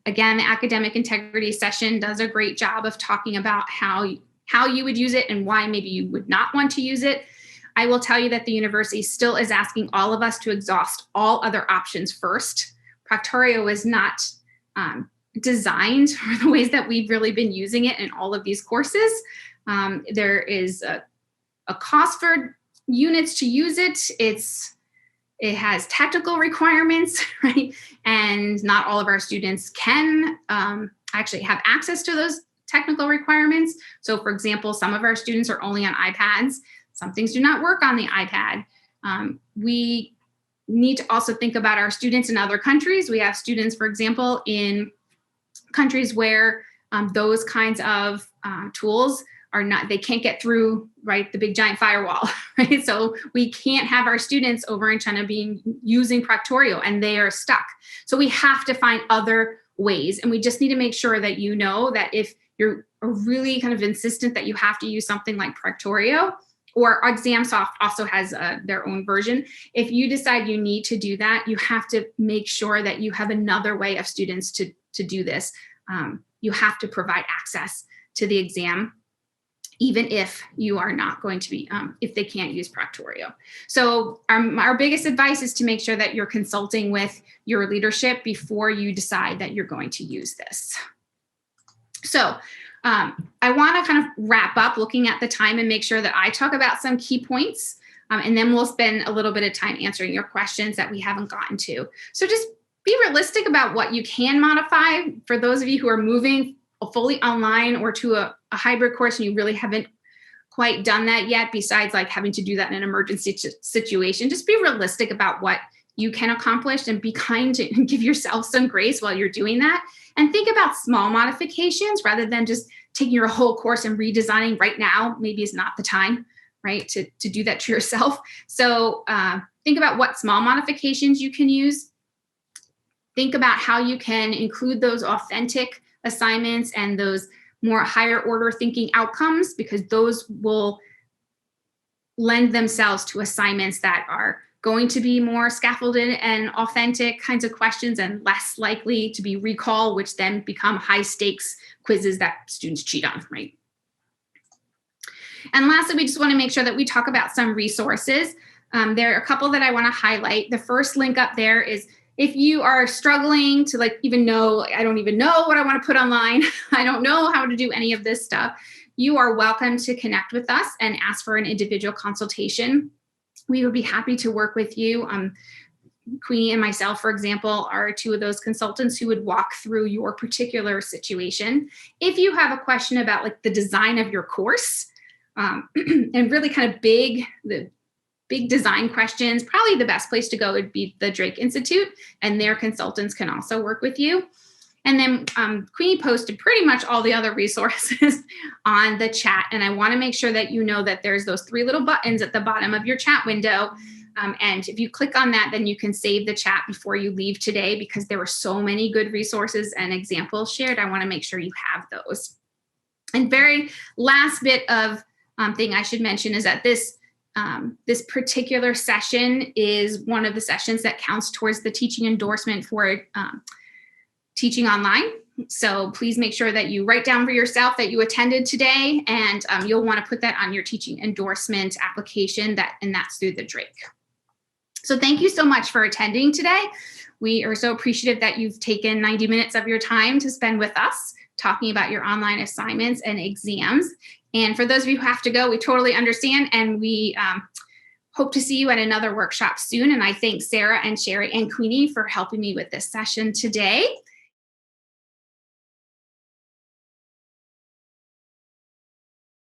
Again, the academic integrity session does a great job of talking about how you would use it and why maybe you would not want to use it. I will tell you that the university still is asking all of us to exhaust all other options first. Proctorio is not designed for the ways that we've really been using it in all of these courses. There is a cost for units to use it. It has technical requirements, right? And not all of our students can actually have access to those technical requirements. So for example, some of our students are only on iPads. Some things do not work on the iPad. We need to also think about our students in other countries. We have students, for example, in countries where those kinds of tools are not, they can't get through, right, the big giant firewall, right? So we can't have our students over in China using Proctorio and they are stuck. So we have to find other ways. And we just need to make sure that you know that if you're really kind of insistent that you have to use something like Proctorio, or ExamSoft also has their own version. If you decide you need to do that, you have to make sure that you have another way of students to do this. You have to provide access to the exam, even if you are not going to be, if they can't use Proctorio. So our biggest advice is to make sure that you're consulting with your leadership before you decide that you're going to use this. So I want to kind of wrap up looking at the time and make sure that I talk about some key points, and then we'll spend a little bit of time answering your questions that we haven't gotten to. So just be realistic about what you can modify. For those of you who are moving fully online or to a hybrid course and you really haven't quite done that yet, besides like having to do that in an emergency situation, just be realistic about what you can accomplish and be kind and give yourself some grace while you're doing that. And think about small modifications rather than just taking your whole course and redesigning right now. Maybe is not the time, right, to do that to yourself. So think about what small modifications you can use. Think about how you can include those authentic assignments and those more higher order thinking outcomes, because those will lend themselves to assignments that are going to be more scaffolded and authentic kinds of questions and less likely to be recall, which then become high stakes quizzes that students cheat on, right? And lastly, we just want to make sure that we talk about some resources. There are a couple that I want to highlight. The first link up there is if you are struggling to like even know, I don't even know what I want to put online, I don't know how to do any of this stuff, you are welcome to connect with us and ask for an individual consultation. We would be happy to work with you. Queenie and myself, for example, are two of those consultants who would walk through your particular situation. If you have a question about like the design of your course and really kind of the big design questions, probably the best place to go would be the Drake Institute, and their consultants can also work with you. And then Queenie posted pretty much all the other resources on the chat. And I want to make sure that you know that there's those 3 little buttons at the bottom of your chat window. And if you click on that, then you can save the chat before you leave today, because there were so many good resources and examples shared. I want to make sure you have those. And very last bit of thing I should mention is that this particular session is one of the sessions that counts towards the teaching endorsement for teaching online. So please make sure that you write down for yourself that you attended today, and you'll want to put that on your teaching endorsement application, and that's through the Drake. So thank you so much for attending today. We are so appreciative that you've taken 90 minutes of your time to spend with us talking about your online assignments and exams. And for those of you who have to go, we totally understand, and we hope to see you at another workshop soon. And I thank Sarah and Sherry and Queenie for helping me with this session today.